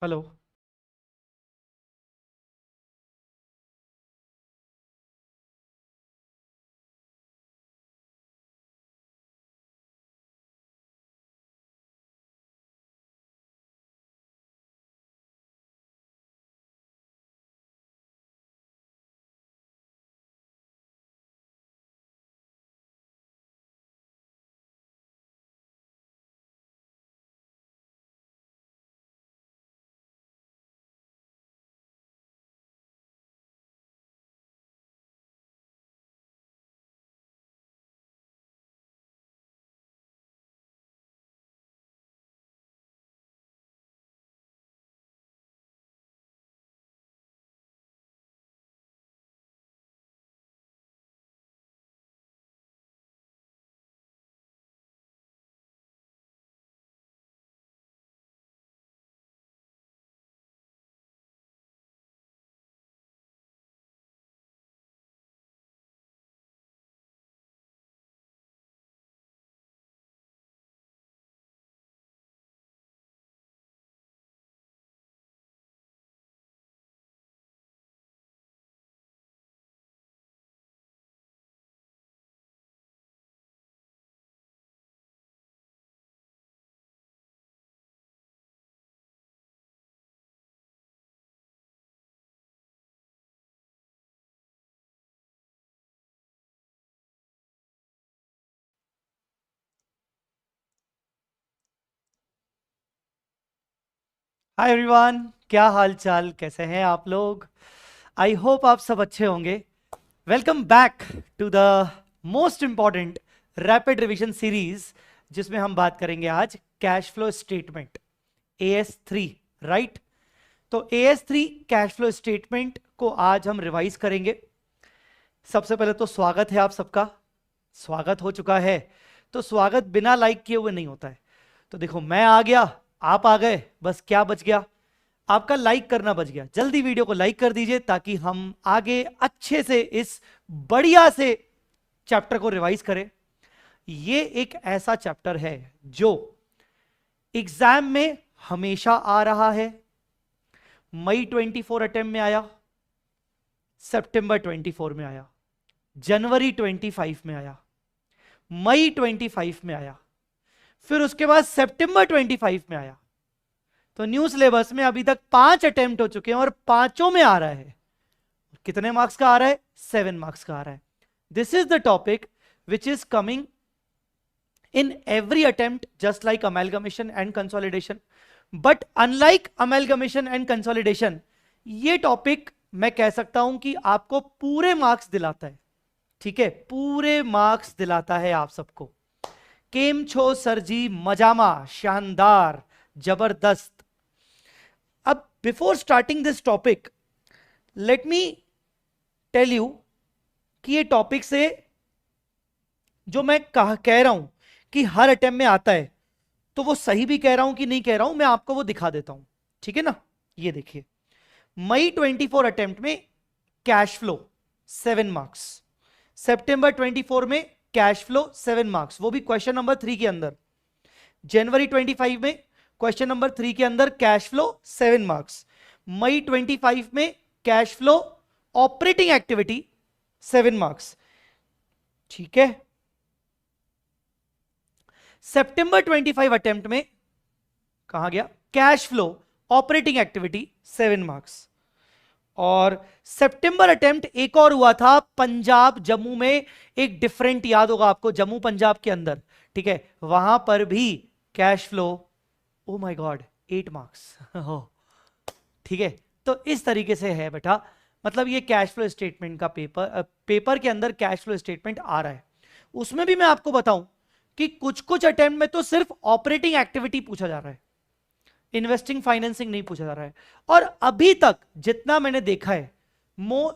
Hello. Hi everyone, क्या हाल चाल, कैसे हैं आप लोग? आई होप आप सब अच्छे होंगे। Welcome back to the most important rapid revision series, जिसमें हम बात करेंगे आज cash flow statement AS3, right? तो AS3 कैश फ्लो स्टेटमेंट को आज हम रिवाइज करेंगे। सबसे पहले तो स्वागत है आप सबका। स्वागत हो चुका है, तो स्वागत बिना लाइक किए हुए नहीं होता है। तो देखो, मैं आ गया, आप आ गए, बस क्या बच गया? आपका लाइक करना बच गया। जल्दी वीडियो को लाइक कर दीजिए ताकि हम आगे अच्छे से इस बढ़िया से चैप्टर को रिवाइज करें। ये एक ऐसा चैप्टर है जो एग्जाम में हमेशा आ रहा है। मई 24 अटेम्प्ट में आया, सितंबर 24 में आया, जनवरी 25 में आया, मई 25 में आया, फिर उसके बाद सितंबर 25 में आया। तो न्यू सिलेबस में अभी तक 5 अटेम्प्ट हो चुके हैं और पांचों में आ रहा है। कितने मार्क्स का आ रहा है? 7 मार्क्स का आ रहा है। This is the topic which is coming in every attempt, just like amalgamation and consolidation. But unlike amalgamation and consolidation, ये टॉपिक मैं कह सकता हूं कि आपको पूरे मार्क्स दिलाता है। ठीक है, पूरे मार्क्स दिलाता है आप सबको। केम छो सर जी, मजामा, शानदार, जबरदस्त। अब before starting this topic, let me tell you कि ये टॉपिक से जो मैं कह रहा हूं कि हर अटेम्प्ट में आता है, तो वो सही भी कह रहा हूं कि नहीं कह रहा हूं, मैं आपको वो दिखा देता हूं। ठीक है ना? ये देखिए, मई 24 अटेम्प्ट में कैश फ्लो 7 मार्क्स, सितंबर 24 में कैश फ्लो 7 मार्क्स, वो भी क्वेश्चन नंबर 3 के अंदर। जनवरी 25 में क्वेश्चन नंबर 3 के अंदर कैश फ्लो 7 मार्क्स। मई 25 में cash flow operating activity 7 marks. ठीक है, सितंबर 25 अटेम्प्ट में कहा गया cash flow operating activity 7 marks. और सितंबर अटेम्प्ट एक और हुआ था पंजाब जम्मू में, एक डिफरेंट, याद होगा आपको, जम्मू पंजाब के अंदर। ठीक है, वहां पर भी cash flow, oh my God, 8 marks. ठीक है, तो इस तरीके से है बेटा। मतलब ये कैश फ्लो स्टेटमेंट का पेपर के अंदर कैश फ्लो स्टेटमेंट आ रहा है। उसमें भी मैं आपको बताऊं कि कुछ कुछ अटेम्प्ट में तो सिर्फ ऑपरेटिंग एक्टिविटी पूछा जा रहा है, इन्वेस्टिंग फाइनेंसिंग नहीं पूछा जा रहा है। और अभी तक जितना मैंने देखा है,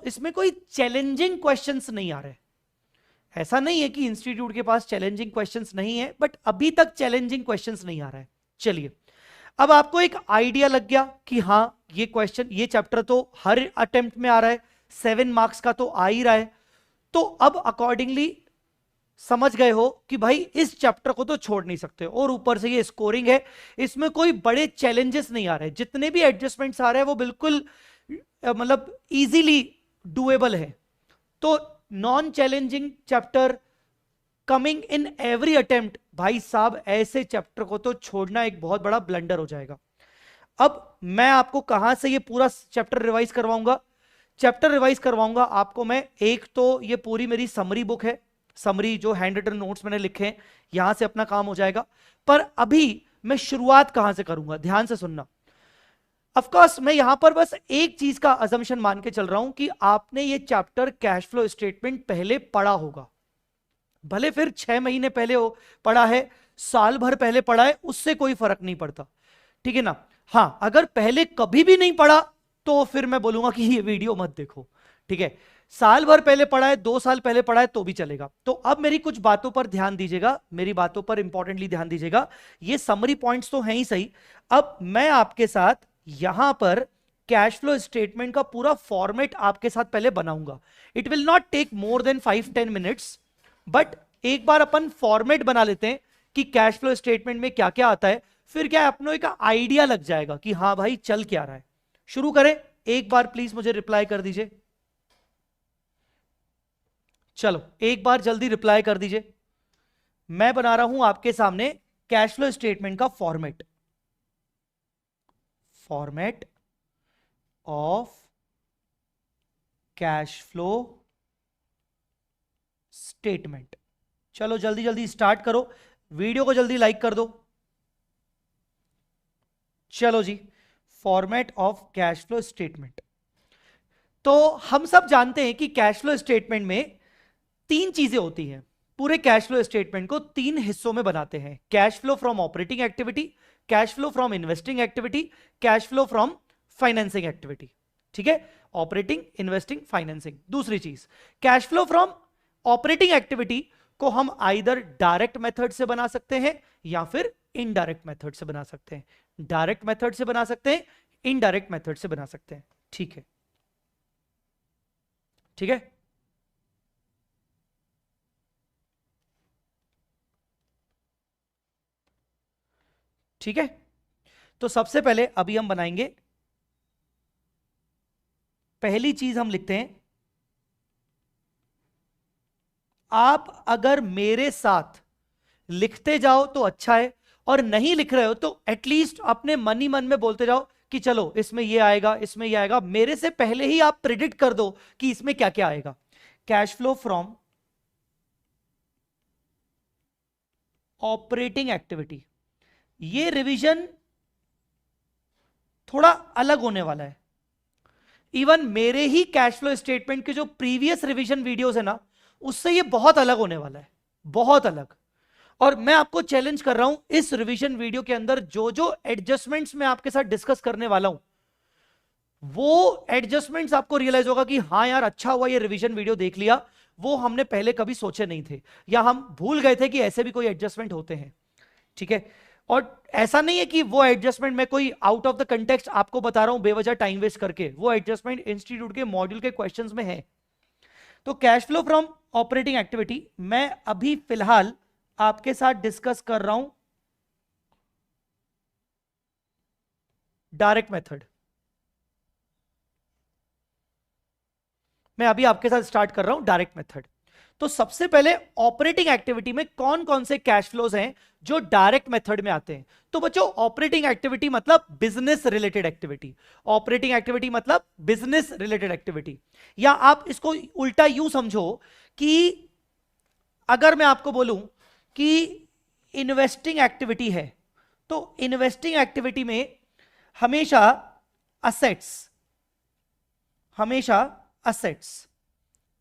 इसमें कोई चैलेंजिंग क्वेश्चंस नहीं आ रहे। ऐसा नहीं है कि इंस्टीट्यूट के पास चैलेंजिंग क्वेश्चंस नहीं है, बट अभी तक चैलेंजिंग क्वेश्चंस नहीं आ रहा है। चलिए, अब आपको एक आइडिया लग गया कि हाँ, ये क्वेश्चन, ये चैप्टर तो हर अटेम्प्ट में आ रहा है, 7 मार्क्स का तो आ ही रहा है। तो अब अकॉर्डिंगली समझ गए हो कि भाई इस चैप्टर को तो छोड़ नहीं सकते, और ऊपर से ये स्कोरिंग है, इसमें कोई बड़े चैलेंजेस नहीं आ रहे, जितने भी एडजस्टमेंट्स आ रहे हैं वो बिल्कुल मतलब इजीली डुएबल है। तो non challenging chapter coming in every attempt, भाई साहब ऐसे चैप्टर को तो छोड़ना एक बहुत बड़ा ब्लंडर हो जाएगा। अब मैं आपको कहां से ये पूरा चैप्टर रिवाइज करवाऊंगा? चैप्टर रिवाइज करवाऊंगा आपको मैं, एक तो ये पूरी मेरी समरी बुक है, समरी जो हैंड रिटन नोट्स मैंने लिखे हैं, यहां से अपना काम हो जाएगा। पर अभी मैं शुरुआत कहां से करूंगा, ध्यान से सुनना। ऑफकोर्स मैं यहां पर बस एक चीज का अजम्पशन मान के चल रहा हूं कि आपने ये चैप्टर कैश फ्लो स्टेटमेंट पहले पढ़ा होगा, भले फिर 6 महीने पहले हो पढ़ा है, साल भर पहले पढ़ा है, उससे कोई फर्क नहीं पड़ता, ठीक है ना। हां, अगर पहले कभी भी नहीं पढ़ा तो फिर मैं बोलूंगा कि ये वीडियो मत देखो, ठीक है। साल भर पहले पढ़ा है, 2 साल पहले पढ़ा है तो भी चलेगा। तो अब मेरी कुछ बातों पर ध्यान दीजिएगा, मेरी बातों पर इंपॉर्टेंटली ध्यान दीजिएगा। ये समरी पॉइंट्स तो हैं ही सही। अब मैं आपके साथ यहां पर कैश फ्लो स्टेटमेंट का पूरा फॉर्मेट आपके साथ पहले बनाऊंगा। It will not take more than 5-10 minutes, but एक बार अपन फॉर्मेट बना लेते हैं कि कैश फ्लो स्टेटमेंट में क्या क्या आता है, फिर क्या अपनों एक आइडिया लग जाएगा कि हाँ भाई चल क्या रहा है। शुरू करें, एक बार प्लीज मुझे रिप्लाई कर दीजिए। चलो एक बार जल्दी रिप्लाई कर दीजिए। मैं बना रहा हूं आपके सामने कैश फ्लो स्टेटमेंट का format, format of cash flow statement. चलो जल्दी जल्दी स्टार्ट करो, वीडियो को जल्दी लाइक कर दो। चलो जी, format of cash flow statement. तो हम सब जानते हैं कि कैश फ्लो स्टेटमेंट में 3 चीजें होती हैं। पूरे कैश फ्लो स्टेटमेंट को 3 हिस्सों में बनाते हैं, cash flow from operating activity, cash flow from investing activity, cash flow from financing activity, ठीक है। Operating, investing, financing. दूसरी चीज, cash flow from operating activity को हम आइदर डायरेक्ट मेथड से बना सकते हैं या फिर इनडायरेक्ट मेथड से बना सकते हैं। डायरेक्ट मेथड से बना सकते हैं, इनडायरेक्ट मेथड से बना सकते हैं, ठीक है, ठीक है। ठीक है, तो सबसे पहले अभी हम बनाएंगे, पहली चीज हम लिखते हैं, आप अगर मेरे साथ लिखते जाओ तो अच्छा है, और नहीं लिख रहे हो तो एटलीस्ट अपने मन ही मन में बोलते जाओ कि चलो इसमें ये आएगा, इसमें ये आएगा। मेरे से पहले ही आप प्रिडिक्ट कर दो कि इसमें क्या क्या आएगा। Cash flow from operating activity, ये रिवीजन थोड़ा अलग होने वाला है। इवन मेरे ही कैश फ्लो स्टेटमेंट के जो प्रीवियस रिवीजन वीडियोस है ना, उससे ये बहुत अलग होने वाला है, बहुत अलग। और मैं आपको चैलेंज कर रहा हूं, इस रिवीजन वीडियो के अंदर जो जो एडजस्टमेंट्स मैं आपके साथ डिस्कस करने वाला हूं, वो एडजस्टमेंट्स आपको रियलाइज होगा कि हाँ यार अच्छा हुआ ये रिवीजन वीडियो देख लिया, वो हमने पहले कभी सोचे नहीं थे, या हम भूल गए थे कि ऐसे भी कोई एडजस्टमेंट होते हैं, ठीक है। और ऐसा नहीं है कि वो एडजस्टमेंट मैं कोई आउट ऑफ द कंटेक्स्ट आपको बता रहा हूं बेवजह टाइम वेस्ट करके, वो एडजस्टमेंट इंस्टीट्यूट के मॉड्यूल के क्वेश्चंस में है। तो cash flow from operating activity मैं अभी फिलहाल आपके साथ डिस्कस कर रहा हूं डायरेक्ट मेथड। मैं अभी आपके साथ स्टार्ट कर रहा हूं डायरेक्ट मेथड। तो सबसे पहले ऑपरेटिंग एक्टिविटी में कौन कौन से कैश फ्लोज हैं जो डायरेक्ट मेथड में आते हैं। तो बच्चों ऑपरेटिंग एक्टिविटी मतलब business related activity, operating activity मतलब बिजनेस रिलेटेड एक्टिविटी। या आप इसको उल्टा यूं समझो कि अगर मैं आपको बोलूं कि इन्वेस्टिंग एक्टिविटी है, तो इन्वेस्टिंग एक्टिविटी में हमेशा असेट्स, हमेशा असेट्स,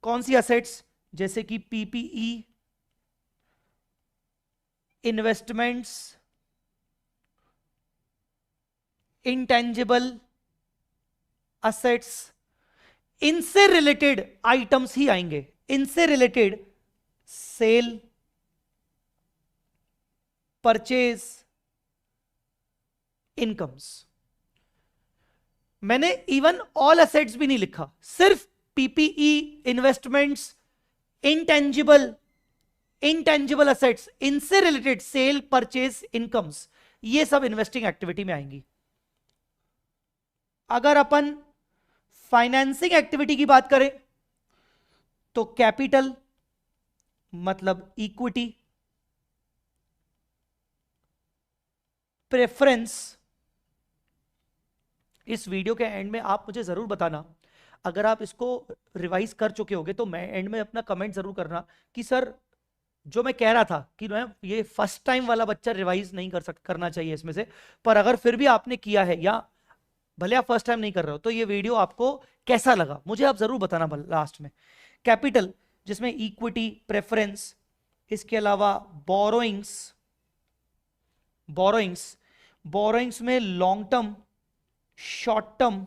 कौन सी असेट्स, जैसे कि पीपीई, इन्वेस्टमेंट्स, इंटेंजिबल असेट्स, इनसे रिलेटेड आइटम्स ही आएंगे, इनसे रिलेटेड सेल, परचेज, इनकम्स। मैंने इवन ऑल असेट्स भी नहीं लिखा, सिर्फ PPE, investments, intangible, intangible assets, इनसे रिलेटेड सेल परचेज इनकम्स, ये सब इन्वेस्टिंग एक्टिविटी में आएंगी। अगर अपन फाइनेंसिंग एक्टिविटी की बात करें तो कैपिटल मतलब इक्विटी, प्रेफरेंस। इस वीडियो के एंड में आप मुझे जरूर बताना, अगर आप इसको रिवाइज कर चुके होगे तो मैं एंड में अपना कमेंट जरूर करना कि सर जो मैं कह रहा था कि मैं ये फर्स्ट टाइम वाला बच्चा रिवाइज नहीं करना चाहिए इसमें से, पर अगर फिर भी आपने किया है या भले आप फर्स्ट टाइम नहीं कर रहे हो तो ये वीडियो आपको कैसा लगा मुझे आप जरूर बताना लास्ट में। कैपिटल जिसमें इक्विटी, प्रेफरेंस, इसके अलावा बोरोइंग्स, बोरोइंग्स में लॉन्ग टर्म, शॉर्ट टर्म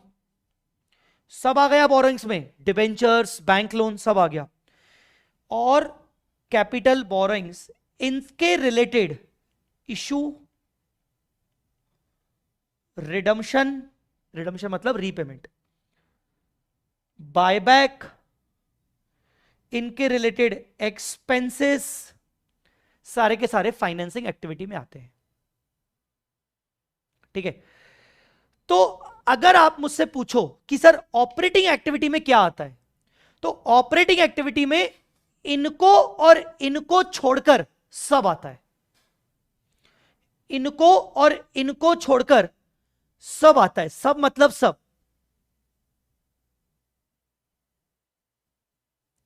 सब आ गया बोरोइंग्स में, डिबेंचर्स, बैंक लोन सब आ गया। और कैपिटल, बोरोइंग्स, इनके रिलेटेड इशू, रिडम्पशन, रिडम्पशन मतलब रीपेमेंट, बायबैक, इनके रिलेटेड एक्सपेंसेस, सारे के सारे फाइनेंसिंग एक्टिविटी में आते हैं। ठीक है, तो अगर आप मुझसे पूछो कि सर ऑपरेटिंग एक्टिविटी में क्या आता है, तो ऑपरेटिंग एक्टिविटी में इनको और इनको छोड़कर सब आता है। इनको और इनको छोड़कर सब आता है। सब मतलब सब।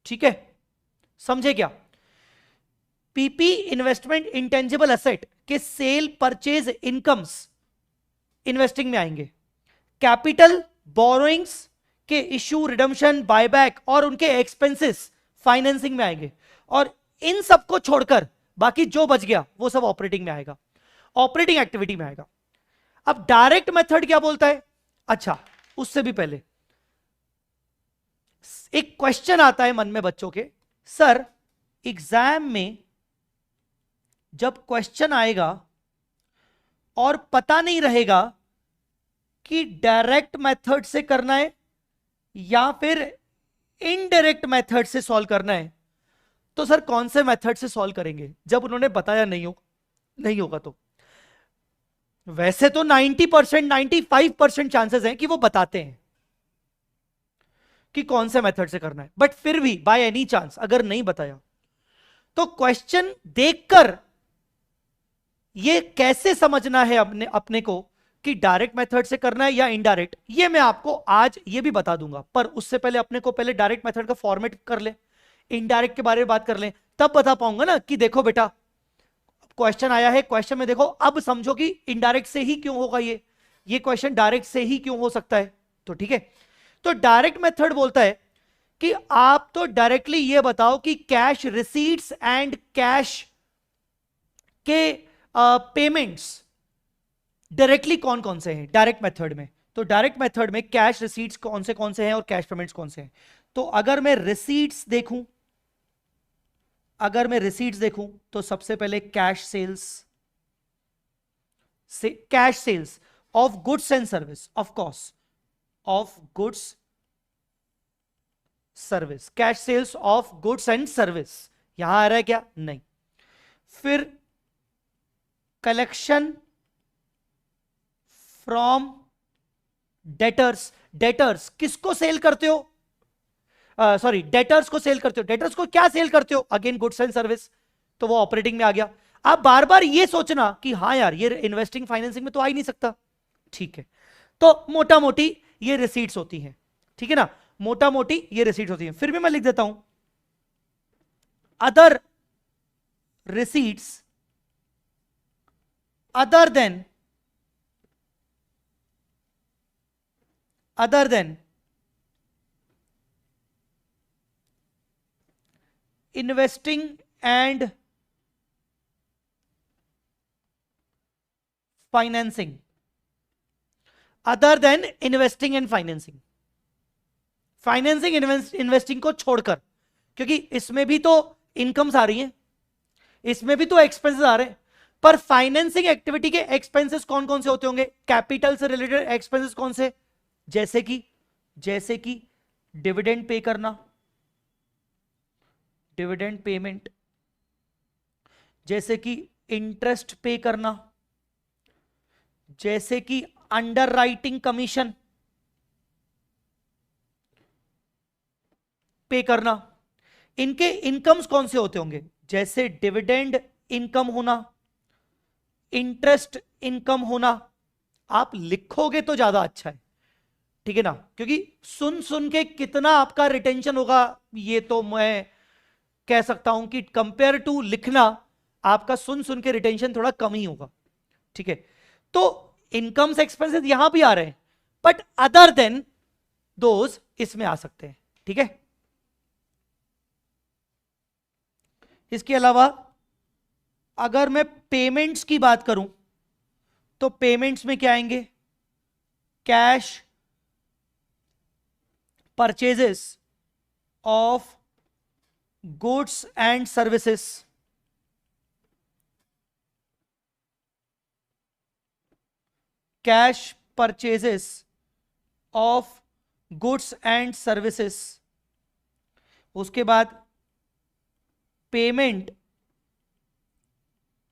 ठीक है, समझे क्या? पीपी इन्वेस्टमेंट इंटेंजिबल एसेट के सेल परचेज इनकम्स इन्वेस्टिंग में आएंगे। कैपिटल, बोरोइंग्स के इशू, रिडम्पशन, बायबैक और उनके एक्सपेंसेस फाइनेंसिंग में आएंगे। और इन सबको छोड़कर बाकी जो बच गया वो सब ऑपरेटिंग में आएगा, ऑपरेटिंग एक्टिविटी में आएगा। अब डायरेक्ट मेथड क्या बोलता है? अच्छा, उससे भी पहले एक क्वेश्चन आता है मन में बच्चों के, सर एग्जाम में जब क्वेश्चन आएगा और पता नहीं रहेगा कि डायरेक्ट मेथड से करना है या फिर इनडायरेक्ट मेथड से सॉल्व करना है, तो सर कौन से मेथड से सॉल्व करेंगे जब उन्होंने बताया नहीं होगा तो? वैसे तो 90%, 95% चांसेस हैं कि वो बताते हैं कि कौन से मेथड से करना है, बट फिर भी बाय एनी चांस अगर नहीं बताया तो क्वेश्चन देखकर ये कैसे समझना है अपने को कि डायरेक्ट मेथड से करना है या इनडायरेक्ट, ये मैं आपको आज ये भी बता दूंगा। पर उससे पहले अपने को पहले डायरेक्ट मेथड का फॉर्मेट कर ले, इनडायरेक्ट के बारे में बात कर ले, तब बता पाऊंगा ना कि देखो बेटा क्वेश्चन आया है, क्वेश्चन में देखो, अब समझो कि इनडायरेक्ट से ही क्यों होगा, ये क्वेश्चन डायरेक्ट से ही क्यों हो सकता है। तो ठीक है, तो डायरेक्ट मेथड बोलता है कि आप तो डायरेक्टली ये बताओ कि कैश रिसीट्स एंड कैश के पेमेंट्स डायरेक्टली कौन कौन से हैं डायरेक्ट मेथड में। तो डायरेक्ट मेथड में कैश रिसीट्स कौन से हैं और कैश पेमेंट्स कौन से हैं। तो अगर मैं रिसीट्स देखूं तो सबसे पहले cash sales of goods and service, of course of goods service, cash sales of goods and service, यहां आ रहा है क्या? नहीं। फिर कलेक्शन फ्रॉम डेटर्स किसको सेल करते हो? सॉरी, डेटर्स को सेल करते हो। डेटर्स को क्या सेल करते हो? अगेन गुड्स एंड सर्विस, तो वो ऑपरेटिंग में आ गया। आप बार बार ये सोचना कि हाँ यार ये इन्वेस्टिंग फाइनेंसिंग में तो आ ही नहीं सकता। ठीक है, तो मोटा मोटी ये रिसीट्स होती हैं, ठीक है ना, मोटा मोटी ये रिसीट्स होती हैं। फिर भी मैं लिख देता हूं other receipts other than investing and financing, other than investing and financing investing को छोड़कर, क्योंकि इसमें भी तो इनकम्स आ रही हैं, इसमें भी तो एक्सपेंसेस आ रहे हैं। पर फाइनेंसिंग एक्टिविटी के एक्सपेंसेस कौन कौन से होते होंगे? कैपिटल से रिलेटेड एक्सपेंसेस कौन से? जैसे कि डिविडेंड पे करना, डिविडेंड पेमेंट, जैसे कि इंटरेस्ट पे करना, जैसे कि अंडरराइटिंग कमीशन पे करना। इनके इनकम्स कौन से होते होंगे? जैसे डिविडेंड इनकम होना, इंटरेस्ट इनकम होना। आप लिखोगे तो ज्यादा अच्छा है, ठीक है ना, क्योंकि सुन सुन के कितना आपका रिटेंशन होगा ये तो मैं कह सकता हूं कि कंपेयर टू लिखना, आपका सुन सुन के रिटेंशन थोड़ा कम ही होगा, ठीक है। तो इनकम्स एक्सपेंसेस यहां भी आ रहे हैं, बट अदर देन दोज इसमें आ सकते हैं, ठीक है। इसके अलावा अगर मैं पेमेंट्स की बात करूं तो पेमेंट्स में क्या आएंगे? Cash purchases of goods and services, cash purchases of goods and services. उसके बाद पेमेंट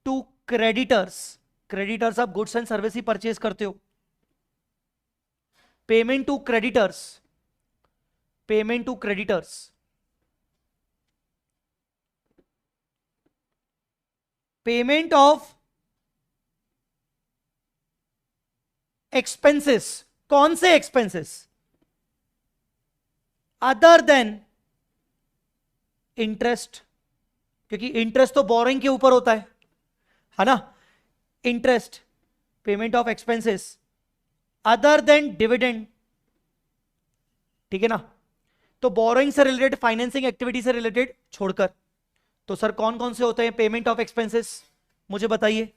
टू क्रेडिटर्स, क्रेडिटर्स आप गुड्स एंड सर्विस ही परचेज करते हो। Payment to creditors, payment to creditors, payment of expenses. कौन से एक्सपेंसेस? अदर देन इंटरेस्ट, क्योंकि interest तो बोरिंग के ऊपर होता है ना। Interest, payment of expenses other than dividend, ठीक है ना। तो बोरोइंग से रिलेटेड, फाइनेंसिंग एक्टिविटी से रिलेटेड छोड़कर, तो सर कौन कौन से होते हैं पेमेंट ऑफ एक्सपेंसेस? मुझे बताइए,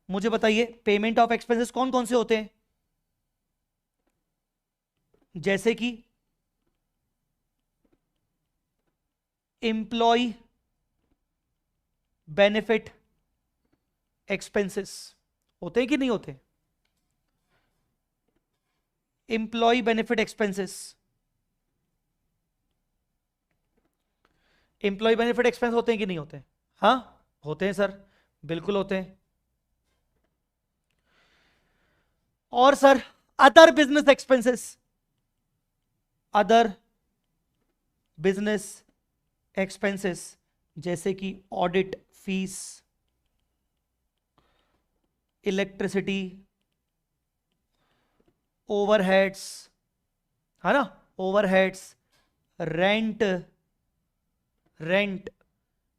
मुझे बताइए पेमेंट ऑफ एक्सपेंसेस कौन कौन से होते हैं? जैसे कि एम्प्लॉय बेनिफिट एक्सपेंसेस, होते हैं कि नहीं होते? Employee benefit expenses, employee benefit expense होते हैं कि नहीं होते? हाँ होते हैं सर, बिल्कुल होते हैं। और sir other business expenses, other business expenses जैसे कि ऑडिट फीस, इलेक्ट्रिसिटी, ओवरहेड्स, है ना, overheads, rent, rent,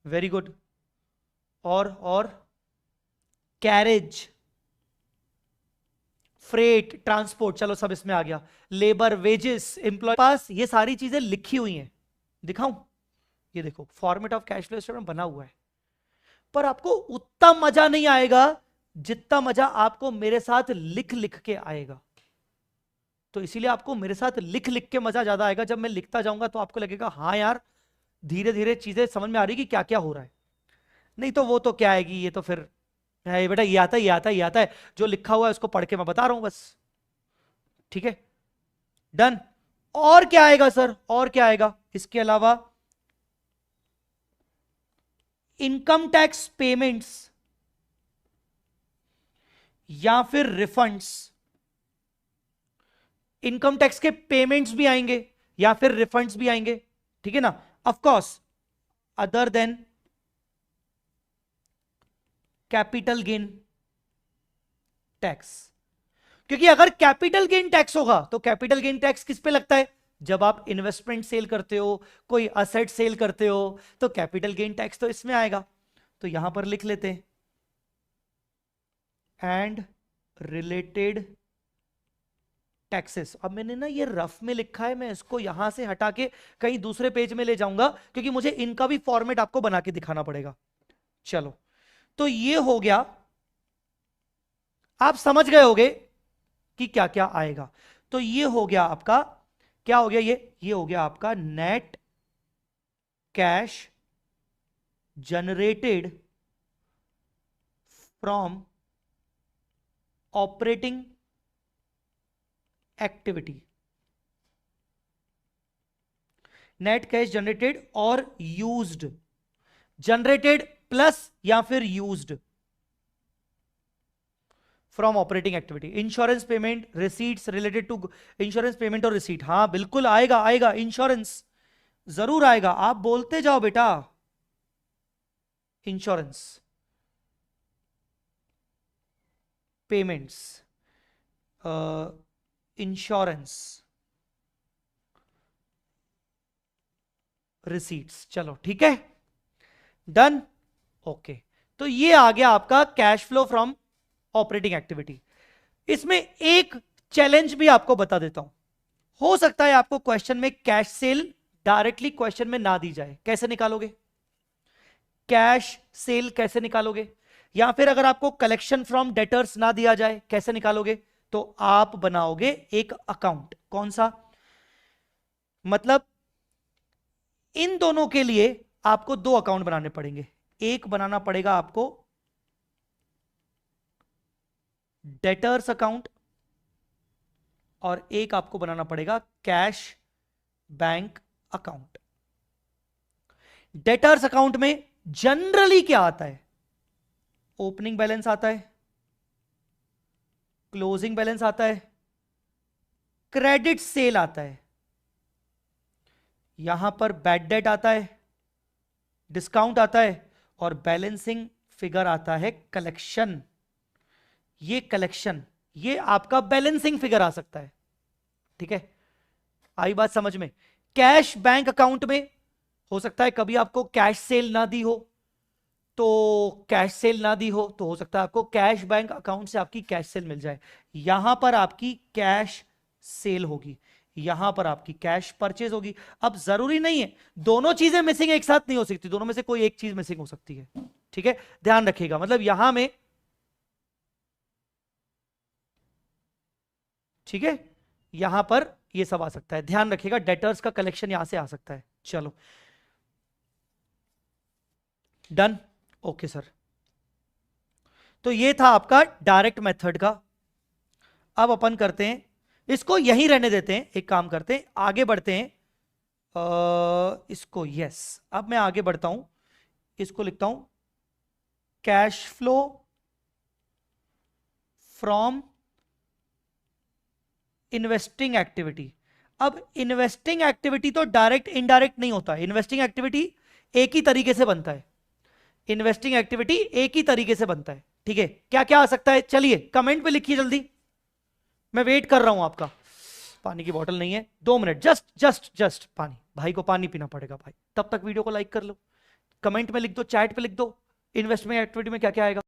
very good, और कैरेज, फ्रेट, ट्रांसपोर्ट, चलो सब इसमें आ गया, लेबर, वेजेस, एम्प्लॉय। पास ये सारी चीजें लिखी हुई हैं, दिखाऊं? ये देखो format of cash flow statement बना हुआ है, पर आपको उतना मजा नहीं आएगा जितना मजा आपको मेरे साथ लिख लिख के आएगा। तो इसीलिए आपको मेरे साथ लिख लिख के मजा ज्यादा आएगा। जब मैं लिखता जाऊंगा तो आपको लगेगा हाँ यार धीरे धीरे चीजें समझ में आ रही कि क्या क्या हो रहा है। नहीं तो वो तो क्या आएगी, ये तो फिर है बेटा, ये आता है, ये आता है, ये आता है, जो लिखा हुआ है उसको पढ़ के मैं बता रहा हूं बस, ठीक है, डन। और क्या आएगा सर, और क्या आएगा इसके अलावा? इनकम टैक्स पेमेंट्स या फिर रिफंड्स। इनकम टैक्स के पेमेंट्स भी आएंगे या फिर रिफंड्स भी आएंगे, ठीक है ना। Of course other than capital gain tax, क्योंकि अगर कैपिटल गेन टैक्स होगा तो कैपिटल गेन टैक्स किस पे लगता है? जब आप इन्वेस्टमेंट सेल करते हो, कोई असेट सेल करते हो, तो कैपिटल गेन टैक्स तो इसमें आएगा। तो यहां पर लिख लेते हैं एंड रिलेटेड टैक्सेस। अब मैंने ना ये रफ में लिखा है, मैं इसको यहां से हटा के कहीं दूसरे पेज में ले जाऊंगा क्योंकि मुझे इनका भी फॉर्मेट आपको बना के दिखाना पड़ेगा। चलो तो ये हो गया, आप समझ गए होगे कि क्या क्या आएगा। तो ये हो गया आपका, क्या हो गया ये हो गया आपका net cash generated from operating activity, net cash generated और यूज्ड, जनरेटेड प्लस या फिर used from operating activity. Insurance payment, receipts related to insurance payment और रिसीट, हाँ बिल्कुल आएगा आएगा, इंश्योरेंस जरूर आएगा, आप बोलते जाओ बेटा। इंश्योरेंस पेमेंट्स, इंश्योरेंस रिसीट्स, चलो ठीक है, डन, ओके। तो ये आ गया आपका cash flow from operating activity. इसमें एक चैलेंज भी आपको बता देता हूं, हो सकता है आपको क्वेश्चन में कैश सेल डायरेक्टली क्वेश्चन में ना दी जाए, कैसे निकालोगे? कैश सेल कैसे निकालोगे? या फिर अगर आपको कलेक्शन फ्रॉम डेटर्स ना दिया जाए, कैसे निकालोगे? तो आप बनाओगे एक अकाउंट, कौन सा? मतलब इन दोनों के लिए आपको दो अकाउंट बनाने पड़ेंगे। एक बनाना पड़ेगा आपको डेटर्स अकाउंट, और एक आपको बनाना पड़ेगा cash bank account. Debtors account में जनरली क्या आता है? ओपनिंग बैलेंस आता है, क्लोजिंग बैलेंस आता है, क्रेडिट सेल आता है, यहां पर बैड डेट आता है, डिस्काउंट आता है, और बैलेंसिंग फिगर आता है कलेक्शन। ये कलेक्शन, ये आपका बैलेंसिंग फिगर आ सकता है, ठीक है, आई बात समझ में? कैश बैंक अकाउंट में हो सकता है कभी आपको कैश सेल ना दी हो, तो कैश सेल ना दी हो तो हो सकता है आपको कैश बैंक अकाउंट से आपकी कैश सेल मिल जाए। यहां पर आपकी कैश सेल होगी, यहां पर आपकी कैश परचेज होगी। अब जरूरी नहीं है दोनों चीजें मिसिंग एक साथ नहीं हो सकती, दोनों में से कोई एक चीज मिसिंग हो सकती है, ठीक है, ध्यान रखिएगा। मतलब यहां में, ठीक है, यहां पर ये सब आ सकता है, ध्यान रखिएगा, डेटर्स का कलेक्शन यहां से आ सकता है। चलो डन, ओके सर। तो ये था आपका डायरेक्ट मेथड का। अब अपन करते हैं, इसको यहीं रहने देते हैं, एक काम करते हैं, आगे बढ़ते हैं। इसको यस, अब मैं आगे बढ़ता हूं, इसको लिखता हूं cash flow from investing activity. अब इन्वेस्टिंग एक्टिविटी तो डायरेक्ट इनडायरेक्ट नहीं होता, इन्वेस्टिंग एक्टिविटी एक ही तरीके से बनता है, इन्वेस्टिंग एक्टिविटी एक ही तरीके से बनता है, ठीक है। क्या क्या आ सकता है, चलिए कमेंट पे लिखिए जल्दी, मैं वेट कर रहा हूं आपका। पानी की बोतल नहीं है, 2 मिनट, जस्ट जस्ट जस्ट पानी, भाई को पानी पीना पड़ेगा भाई, तब तक वीडियो को लाइक कर लो, कमेंट में लिख दो, चैट पे लिख दो, इन्वेस्टमेंट एक्टिविटी में क्या क्या आएगा।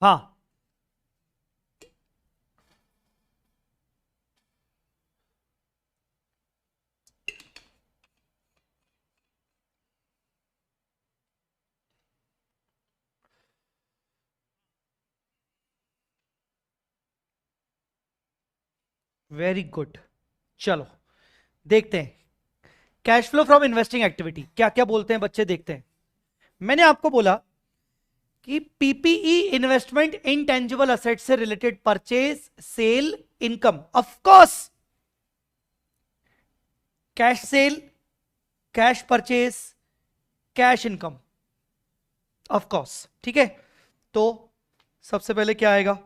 हाँ, वेरी गुड, चलो देखते हैं cash flow from investing activity क्या क्या बोलते हैं बच्चे, देखते हैं। मैंने आपको बोला कि पीपीई इन्वेस्टमेंट इनटेंजिबल असेट से related purchase sale income, of course cash sale, cash purchase, cash income, of course, ठीक है। तो सबसे पहले क्या आएगा,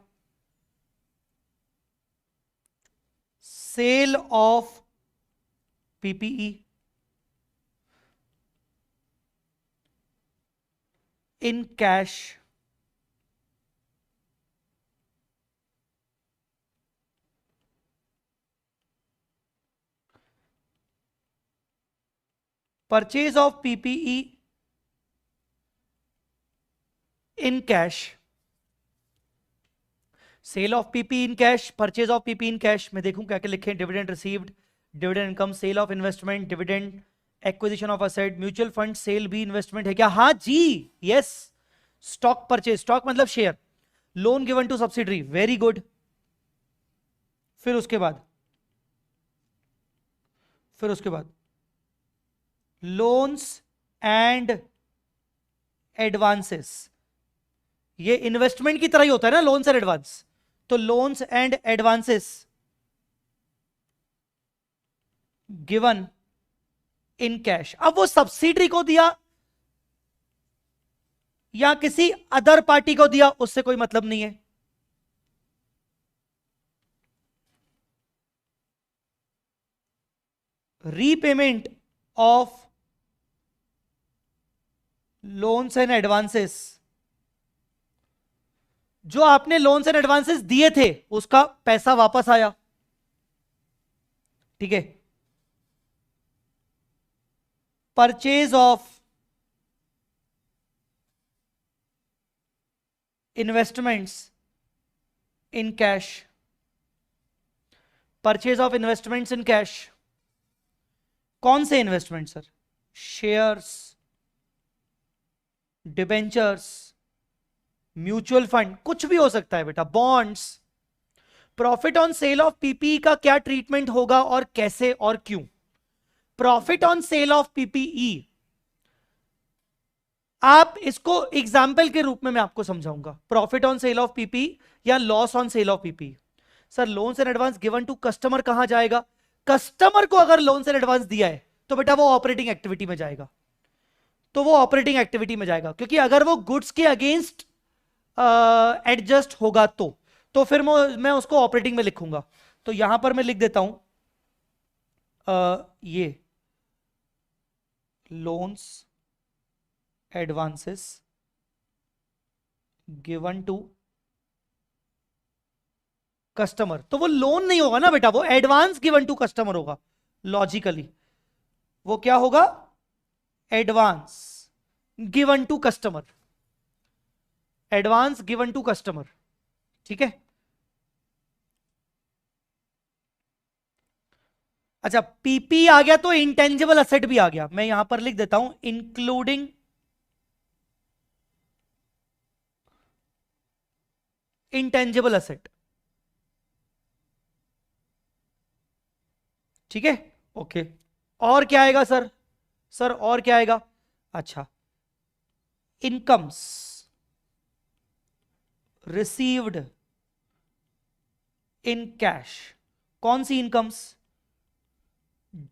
sale of PPE in cash, purchase of PPE in cash, sale of PP in cash, purchase of PP in cash, मैं देखूं क्या क्या लिखे, dividend received, dividend income, sale of investment, dividend, acquisition of asset, mutual fund sale भी investment है क्या? हाँ जी, यस। स्टॉक परचेज, स्टॉक मतलब share, loan given to subsidiary, very good. फिर उसके बाद, फिर उसके बाद लोन्स एंड एडवांसेस, ये इन्वेस्टमेंट की तरह ही होता है ना लोन्स एंड एडवांस, तो loans and advances given in cash. अब वो सब्सिडरी को दिया या किसी अदर पार्टी को दिया उससे कोई मतलब नहीं है। Repayment of loans and advances, जो आपने लोन्स एंड एडवांसेस दिए थे उसका पैसा वापस आया, ठीक है। Purchase of investments in cash, purchase of investments in cash, कौन से investment sir? Shares, debentures, mutual fund, कुछ भी हो सकता है बेटा, bonds. Profit on sale of PPE का क्या ट्रीटमेंट होगा और कैसे और क्यों? Profit on sale of PPE, आप इसको एग्जाम्पल के रूप में मैं आपको समझाऊंगा। Profit on sale of PP या loss on sale of PP. Sir loans and advance given to customer कहां जाएगा? कस्टमर को अगर लोन्स एंड एडवांस दिया है तो बेटा वो ऑपरेटिंग एक्टिविटी में जाएगा, तो वो ऑपरेटिंग एक्टिविटी में जाएगा, क्योंकि अगर वो गुड्स के अगेंस्ट एडजस्ट होगा तो फिर मैं उसको ऑपरेटिंग में लिखूंगा। तो यहां पर मैं लिख देता हूं ये loans advances given to customer, तो वो लोन नहीं होगा ना बेटा, वो एडवांस गिवन टू कस्टमर होगा। लॉजिकली वो क्या होगा? Advance given to customer, advance given to customer, ठीक है। अच्छा पीपी आ गया तो इंटेंजिबल असेट भी आ गया, मैं यहां पर लिख देता हूं इंक्लूडिंग इंटेंजिबल असेट, ठीक है। ओके, और क्या आएगा सर? सर और क्या आएगा? अच्छा, इनकम्स रिसीव्ड इन कैश, कौन सी incomes?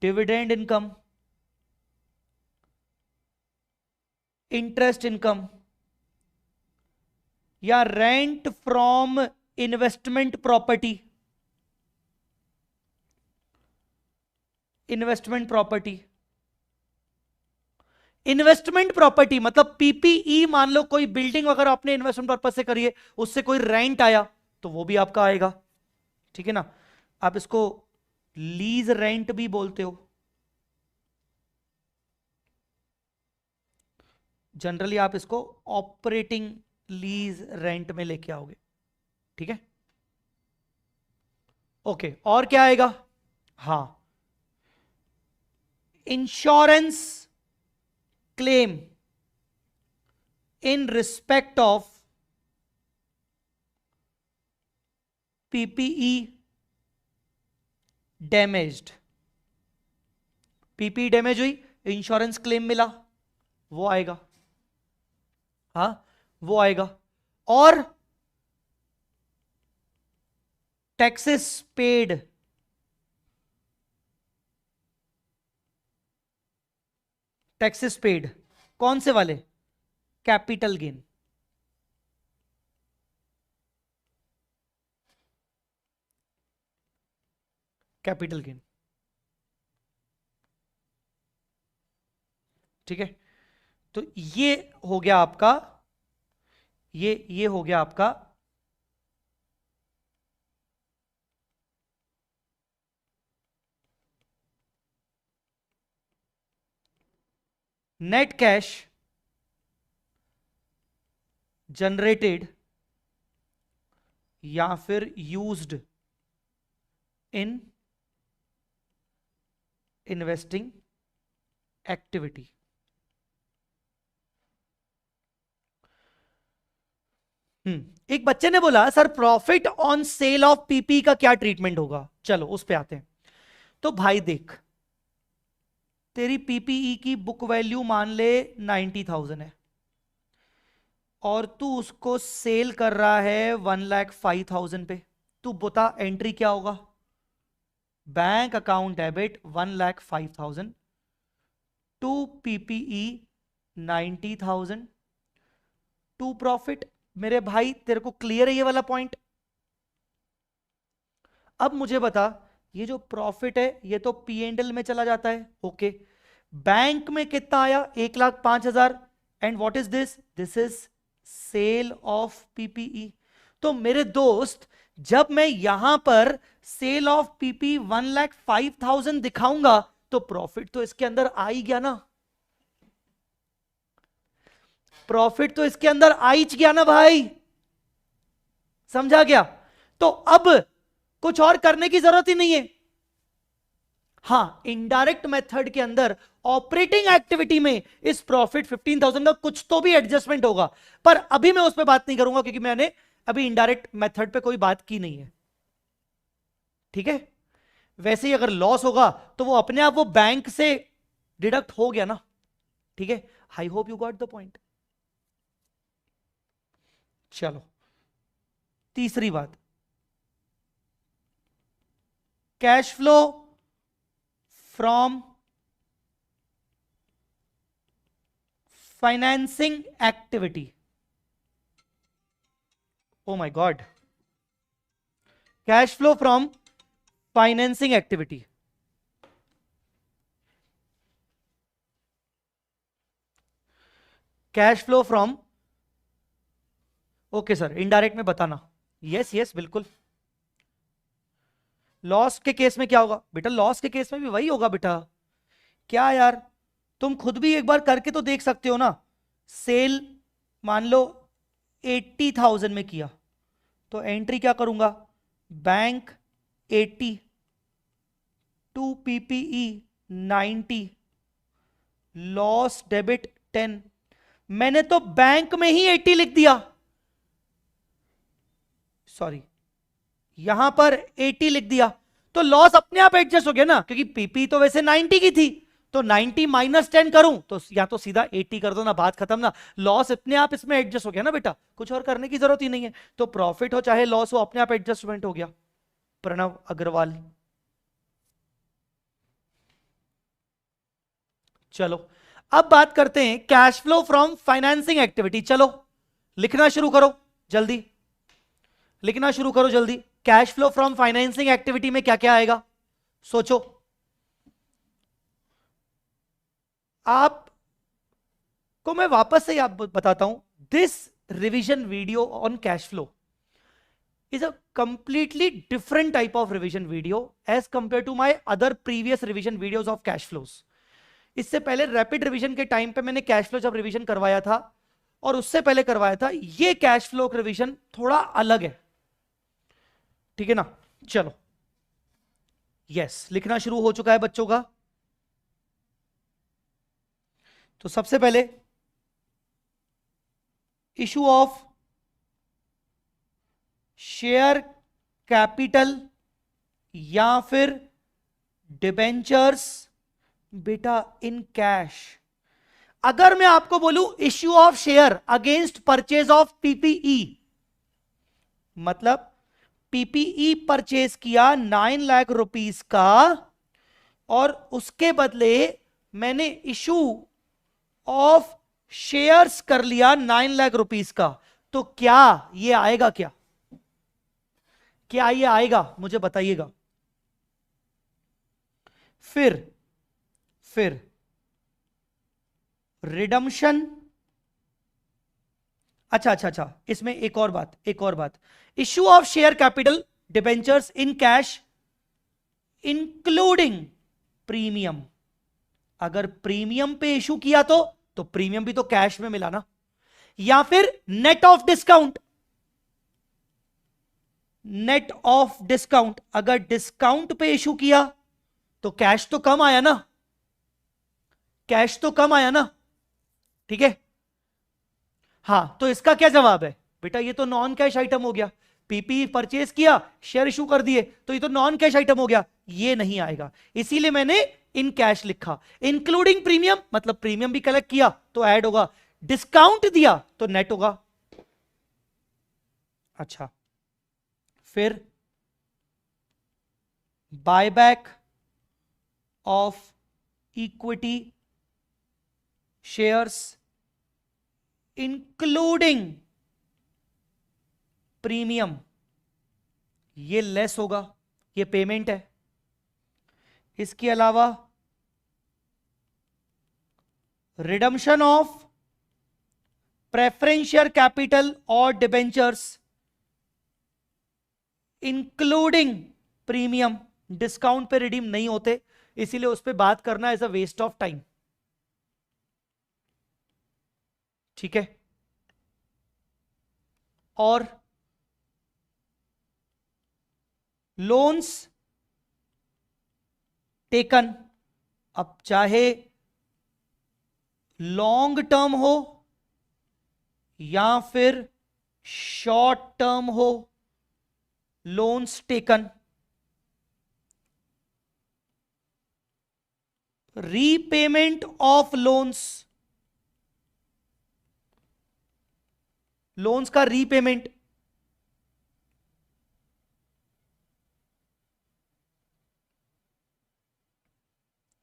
Dividend income, interest income, या rent from investment property, investment property. Investment property मतलब पीपीई, मान लो कोई बिल्डिंग वगैरह अपने इन्वेस्टमेंट पर्पज से करिए, उससे कोई रेंट आया तो वो भी आपका आएगा, ठीक है ना। आप इसको लीज रेंट भी बोलते हो, जनरली आप इसको ऑपरेटिंग लीज रेंट में लेके आओगे, ठीक है। ओके, और क्या आएगा? हाँ, insurance claim in respect of PPE damaged, PPE damage हुई, इंश्योरेंस क्लेम मिला, वो आएगा, हाँ वो आएगा। और टैक्सेस पेड, टैक्सेस पेड कौन से वाले? कैपिटल गेन, कैपिटल गेन, ठीक है। तो ये हो गया आपका, ये हो गया आपका नेट कैश जनरेटेड या फिर यूज्ड इन इन्वेस्टिंग एक्टिविटी। एक बच्चे ने बोला sir profit on sale of PP का क्या ट्रीटमेंट होगा। चलो उस पे आते हैं। तो भाई देख, तेरी पीपीई की बुक वैल्यू मान ले 90,000 है और तू उसको सेल कर रहा है 1,05,000 पे। तू बता एंट्री क्या होगा। Bank account debit 1,05,000 to PPE 90,000 to profit. मेरे भाई तेरे को क्लियर है ये वाला पॉइंट। अब मुझे बता, ये जो प्रॉफिट है ये तो P&L में चला जाता है, ओके। बैंक में कितना आया, 1,05,000। And what is this, this is sale of PPE. तो मेरे दोस्त, जब मैं यहां पर सेल ऑफ पीपी 1,05,000 दिखाऊंगा तो प्रॉफिट तो इसके अंदर आ ही गया ना। प्रॉफिट तो इसके अंदर आ ही गया ना भाई, समझा गया। तो अब कुछ और करने की जरूरत ही नहीं है। हां, इनडायरेक्ट मेथड के अंदर ऑपरेटिंग एक्टिविटी में इस प्रॉफिट 15,000 का कुछ तो भी एडजस्टमेंट होगा, पर अभी मैं उस पर बात नहीं करूंगा क्योंकि मैंने अभी इनडायरेक्ट मेथड पे कोई बात की नहीं है, ठीक है। वैसे ही अगर लॉस होगा तो वो अपने आप वो बैंक से डिडक्ट हो गया ना, ठीक है। I hope you got the point. चलो तीसरी बात, cash flow from financing activity. Oh my God, cash flow from financing activity. Cash flow from, okay sir indirect में बताना। यस यस बिल्कुल। लॉस के केस में क्या होगा बेटा, लॉस के केस में भी वही होगा बेटा। क्या यार, तुम खुद भी एक बार करके तो देख सकते हो ना। सेल मान लो 80,000 में किया तो एंट्री क्या करूंगा, bank 80 to PPE 90, loss debit 10। मैंने तो बैंक में ही 80 लिख दिया, सॉरी यहां पर 80 लिख दिया तो लॉस अपने आप एडजस्ट हो गया ना, क्योंकि पीपी तो वैसे 90 की थी। तो 90 माइनस 10 करूं तो या तो सीधा 80 कर दो ना, बात खत्म ना। लॉस अपने आप इसमें एडजस्ट हो गया ना बेटा, कुछ और करने की जरूरत ही नहीं है। तो प्रॉफिट हो चाहे लॉस हो, अपने आप एडजस्टमेंट हो गया। प्रणव अग्रवाल। चलो अब बात करते हैं cash flow from financing activity. चलो लिखना शुरू करो जल्दी, लिखना शुरू करो जल्दी। Cash flow from financing activity में क्या क्या आएगा, सोचो। आप को मैं वापस से आप बताता हूं, this revision video on cash flow is a completely different type of revision video as compared to my other previous revision videos of cash flows. इससे पहले रैपिड रिवीजन के टाइम पे मैंने कैश फ्लो जब रिवीजन करवाया था और उससे पहले करवाया था, ये कैश फ्लो रिवीजन थोड़ा अलग है, ठीक है ना। चलो यस, लिखना शुरू हो चुका है बच्चों का। तो सबसे पहले इशू ऑफ शेयर कैपिटल या फिर डिबेंचर्स बेटा इन कैश। अगर मैं आपको बोलूं issue of share against purchase of PPE, मतलब पीपीई परचेज किया 9 लाख रुपीस का और उसके बदले मैंने इशू ऑफ शेयर्स कर लिया 9 लाख रुपीस का, तो क्या ये आएगा, क्या ये आएगा, मुझे बताइएगा। फिर रिडम्पशन। अच्छा, इसमें एक और बात, issue of share capital debentures in cash including premium. अगर प्रीमियम पे इशू किया तो प्रीमियम भी तो कैश में मिला ना। या फिर net of discount. Net of discount, अगर डिस्काउंट पे इशू किया तो कैश तो कम आया ना, कैश तो कम आया ना, ठीक है। हां, तो इसका क्या जवाब है बेटा, ये तो नॉन कैश आइटम हो गया। पीपी परचेज किया, शेयर इशू कर दिए, तो ये तो नॉन कैश आइटम हो गया, ये नहीं आएगा। इसीलिए मैंने इन कैश लिखा। इंक्लूडिंग प्रीमियम मतलब प्रीमियम भी कलेक्ट किया तो ऐड होगा, डिस्काउंट दिया तो नेट होगा। अच्छा, फिर buyback of equity shares including premium, ये लेस होगा, ये पेमेंट है। इसके अलावा redemption of preference share capital और डिबेंचर्स इंक्लूडिंग प्रीमियम, डिस्काउंट पे रिडीम नहीं होते, इसीलिए उस पर बात करना is a waste of time, ठीक है। और लोन्स टेकन, अब चाहे लॉन्ग टर्म हो या फिर शॉर्ट टर्म हो, loans taken, repayment of loans, loans का रीपेमेंट,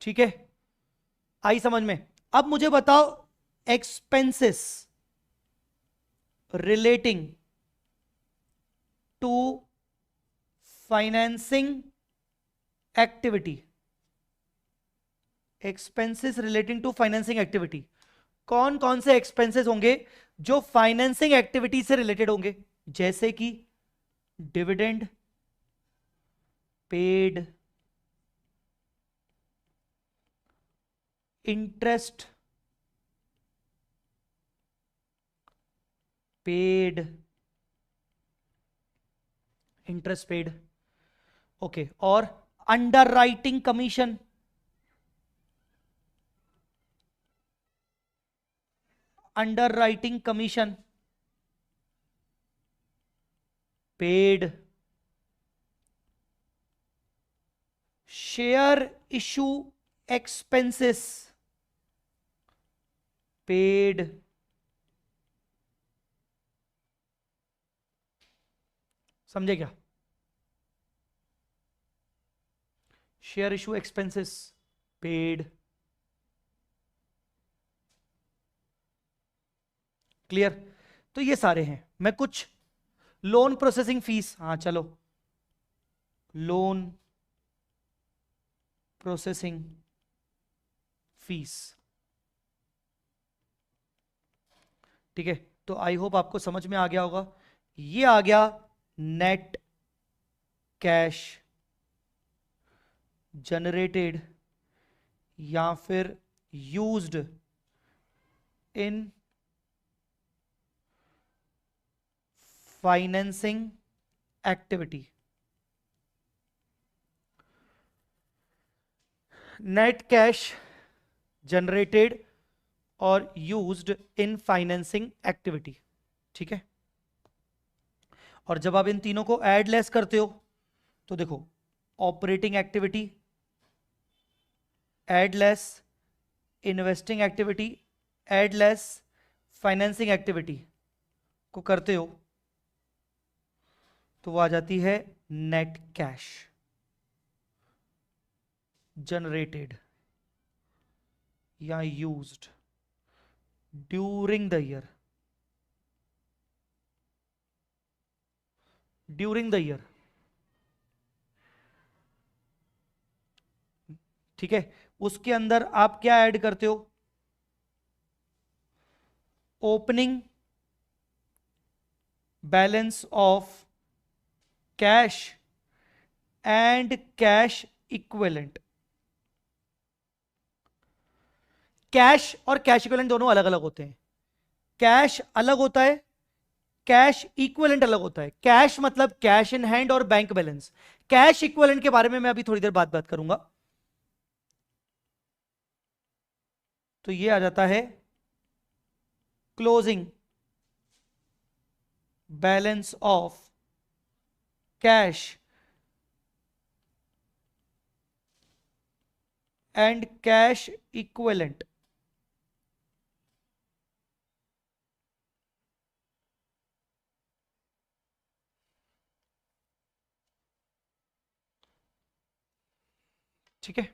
ठीक है, आई समझ में। अब मुझे बताओ expenses relating to financing activity, expenses relating to financing activity, कौन कौन से एक्सपेंसेस होंगे जो फाइनेंसिंग एक्टिविटी से रिलेटेड होंगे, जैसे कि dividend paid, interest paid, interest paid, okay, और underwriting commission, underwriting commission paid, share issue expenses paid, समझे क्या, share issue expenses paid, clear. तो ये सारे हैं। मैं कुछ लोन प्रोसेसिंग फीस, हाँ चलो, लोन प्रोसेसिंग फीस, ठीक है। तो आई होप आपको समझ में आ गया होगा। ये आ गया नेट कैश जनरेटेड या फिर used in financing activity. Net cash generated और यूज्ड इन फाइनेंसिंग एक्टिविटी, ठीक है। और जब आप इन तीनों को ऐड लेस करते हो तो देखो, operating activity add less, investing activity add less, financing activity को करते हो तो वो आ जाती है नेट कैश जनरेटेड या used during the year, during the year, ठीक है। उसके अंदर आप क्या ऐड करते हो, opening balance of cash and cash equivalent. Cash और कैश इक्विवेलेंट दोनों अलग अलग होते हैं। कैश अलग होता है, कैश इक्विवेलेंट अलग होता है। कैश मतलब कैश इन हैंड और बैंक बैलेंस। कैश इक्विवेलेंट के बारे में मैं अभी थोड़ी देर बाद बात करूंगा। तो ये आ जाता है closing balance of cash and cash equivalent. ठीक है,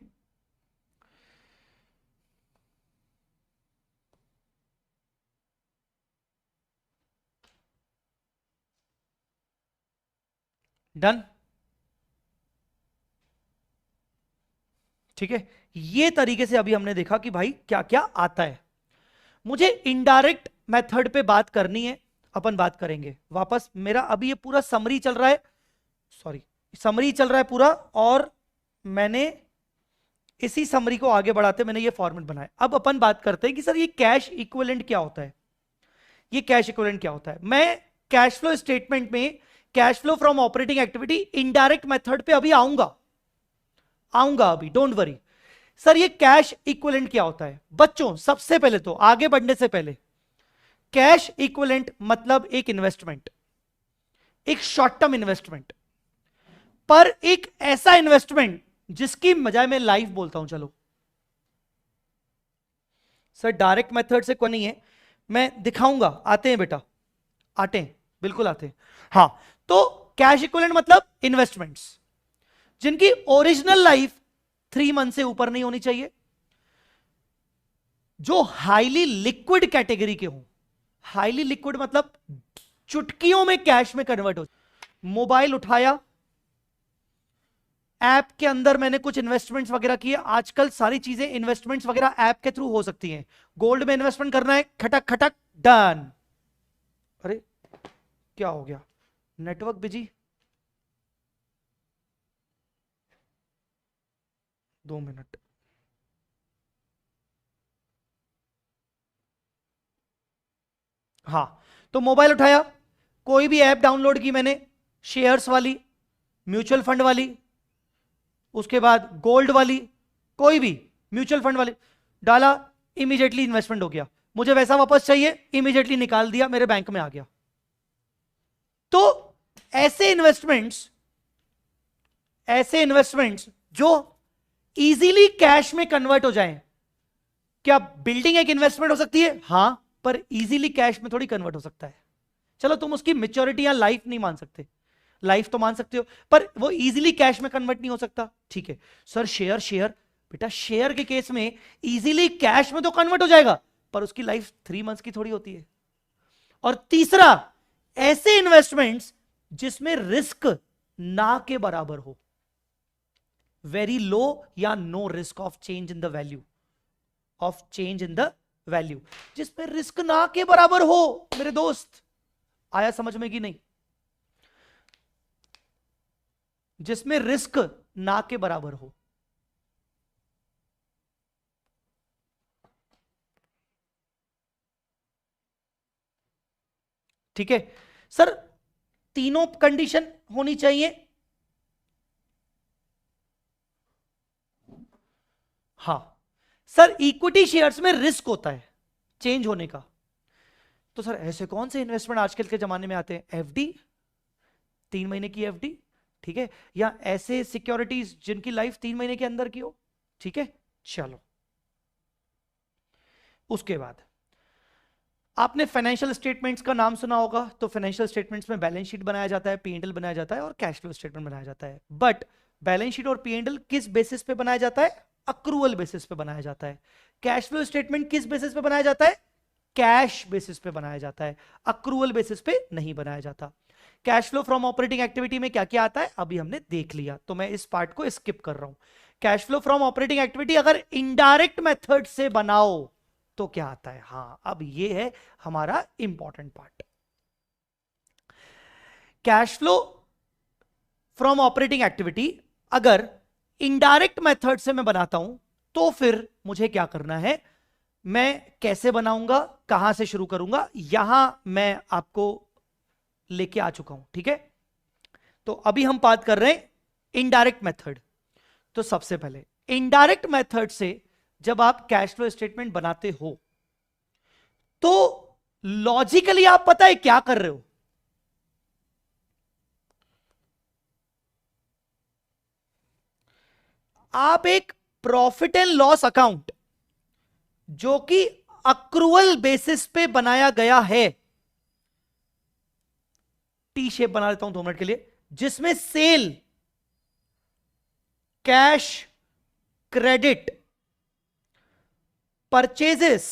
डन। ठीक है, ये तरीके से अभी हमने देखा कि भाई क्या क्या आता है। मुझे इनडायरेक्ट मेथड पे बात करनी है, अपन बात करेंगे वापस। मेरा अभी ये पूरा समरी चल रहा है, सॉरी समरी चल रहा है पूरा, और मैंने इसी समरी को आगे बढ़ाते मैंने ये फॉर्मेट बनाया। अब अपन बात करते हैं कि सर ये कैश इक्विवेलेंट क्या होता है। ये कैश इक्विवेलेंट क्या होता है। मैं कैश फ्लो स्टेटमेंट में cash flow from operating activity indirect method पे अभी आऊंगा अभी, डोंट वरी। सर ये कैश इक्विवेलेंट क्या होता है बच्चों। सबसे पहले तो आगे बढ़ने से पहले, कैश इक्विवेलेंट मतलब एक इन्वेस्टमेंट, एक शॉर्ट टर्म इन्वेस्टमेंट, पर एक ऐसा इन्वेस्टमेंट जिसकी बजाय मैं लाइफ बोलता हूं। चलो सर डायरेक्ट मेथड से कोई नहीं है, मैं दिखाऊंगा। आते हैं बेटा, आते हैं, बिल्कुल आते हैं। हाँ, तो कैश इक्विवेलेंट मतलब इन्वेस्टमेंट्स जिनकी ओरिजिनल लाइफ 3 मंथ से ऊपर नहीं होनी चाहिए, जो हाईली लिक्विड कैटेगरी के हों। हाईली लिक्विड मतलब चुटकियों में कैश में कन्वर्ट हो। मोबाइल उठाया, ऐप के अंदर मैंने कुछ इन्वेस्टमेंट्स वगैरह किए। आजकल सारी चीजें इन्वेस्टमेंट्स वगैरह ऐप के थ्रू हो सकती हैं। गोल्ड में इन्वेस्टमेंट करना है, खटक खटक डन। अरे क्या हो गया, नेटवर्क बिजी, 2 मिनट। हाँ, तो मोबाइल उठाया, कोई भी ऐप डाउनलोड की मैंने, शेयर्स वाली, म्यूचुअल फंड वाली, उसके बाद गोल्ड वाली, कोई भी म्यूचुअल फंड वाली डाला, इमीडिएटली इन्वेस्टमेंट हो गया। मुझे वैसा वापस चाहिए, इमीडिएटली निकाल दिया, मेरे बैंक में आ गया। तो ऐसे इन्वेस्टमेंट्स जो इजीली कैश में कन्वर्ट हो जाएं। क्या बिल्डिंग एक इन्वेस्टमेंट हो सकती है? हां, पर इजीली कैश में थोड़ी कन्वर्ट हो सकता है। चलो तुम उसकी मेच्योरिटी या लाइफ नहीं मान सकते, लाइफ तो मान सकते हो, पर वो इजीली कैश में कन्वर्ट नहीं हो सकता। ठीक है सर, शेयर बेटा, शेयर के केस में इजीली कैश में तो कन्वर्ट हो जाएगा, पर उसकी लाइफ 3 मंथ्स की थोड़ी होती है। और तीसरा, ऐसे इन्वेस्टमेंट्स जिसमें रिस्क ना के बराबर हो, वेरी लो या no risk of change in the value, जिसमें रिस्क ना के बराबर हो। मेरे दोस्त, आया समझ में कि नहीं? जिसमें रिस्क ना के बराबर हो। ठीक है सर, तीनों कंडीशन होनी चाहिए। हां सर, इक्विटी शेयर्स में रिस्क होता है चेंज होने का। तो सर ऐसे कौन से इन्वेस्टमेंट आजकल के जमाने में आते हैं? एफडी, 3 महीने की एफडी, ठीक है, या ऐसे सिक्योरिटीज जिनकी लाइफ 3 महीने के अंदर की हो। ठीक है, चलो उसके बाद आपने फाइनेंशियल स्टेटमेंट्स का नाम सुना होगा। तो फाइनेंशियल स्टेटमेंट्स में बैलेंस शीट बनाया जाता है, पी&एल बनाया जाता है और कैश फ्लो स्टेटमेंट बनाया जाता है। बट बैलेंस शीट और पी&एल किस बेसिस पे बनाया जाता है? अक्रूवल बेसिस पे बनाया जाता है। कैश फ्लो स्टेटमेंट किस बेसिस पे बनाया जाता है? कैश बेसिस पे बनाया जाता है, अक्रूवल बेसिस पे नहीं बनाया जाता। Cash flow from operating activity में क्या क्या आता है अभी हमने देख लिया, तो मैं इस पार्ट को स्किप कर रहा हूं। Cash flow from operating activity अगर इनडायरेक्ट मेथड से बनाओ तो क्या आता है? हाँ, अब ये है हमारा important part. Cash flow from operating activity अगर इनडायरेक्ट मेथड से मैं बनाता हूं तो फिर मुझे क्या करना है? मैं कैसे बनाऊंगा, कहां से शुरू करूंगा, यहां मैं आपको लेके आ चुका हूं। ठीक है, तो अभी हम बात कर रहे हैं इनडायरेक्ट मेथड। तो सबसे पहले इनडायरेक्ट मेथड से जब आप कैश फ्लो स्टेटमेंट बनाते हो तो लॉजिकली आप पता है क्या कर रहे हो? आप एक प्रॉफिट एंड लॉस अकाउंट जो कि अक्रूवल बेसिस पे बनाया गया है, टी शेप बना लेता हूं 2 मिनट के लिए, जिसमें sale, cash, credit, purchases,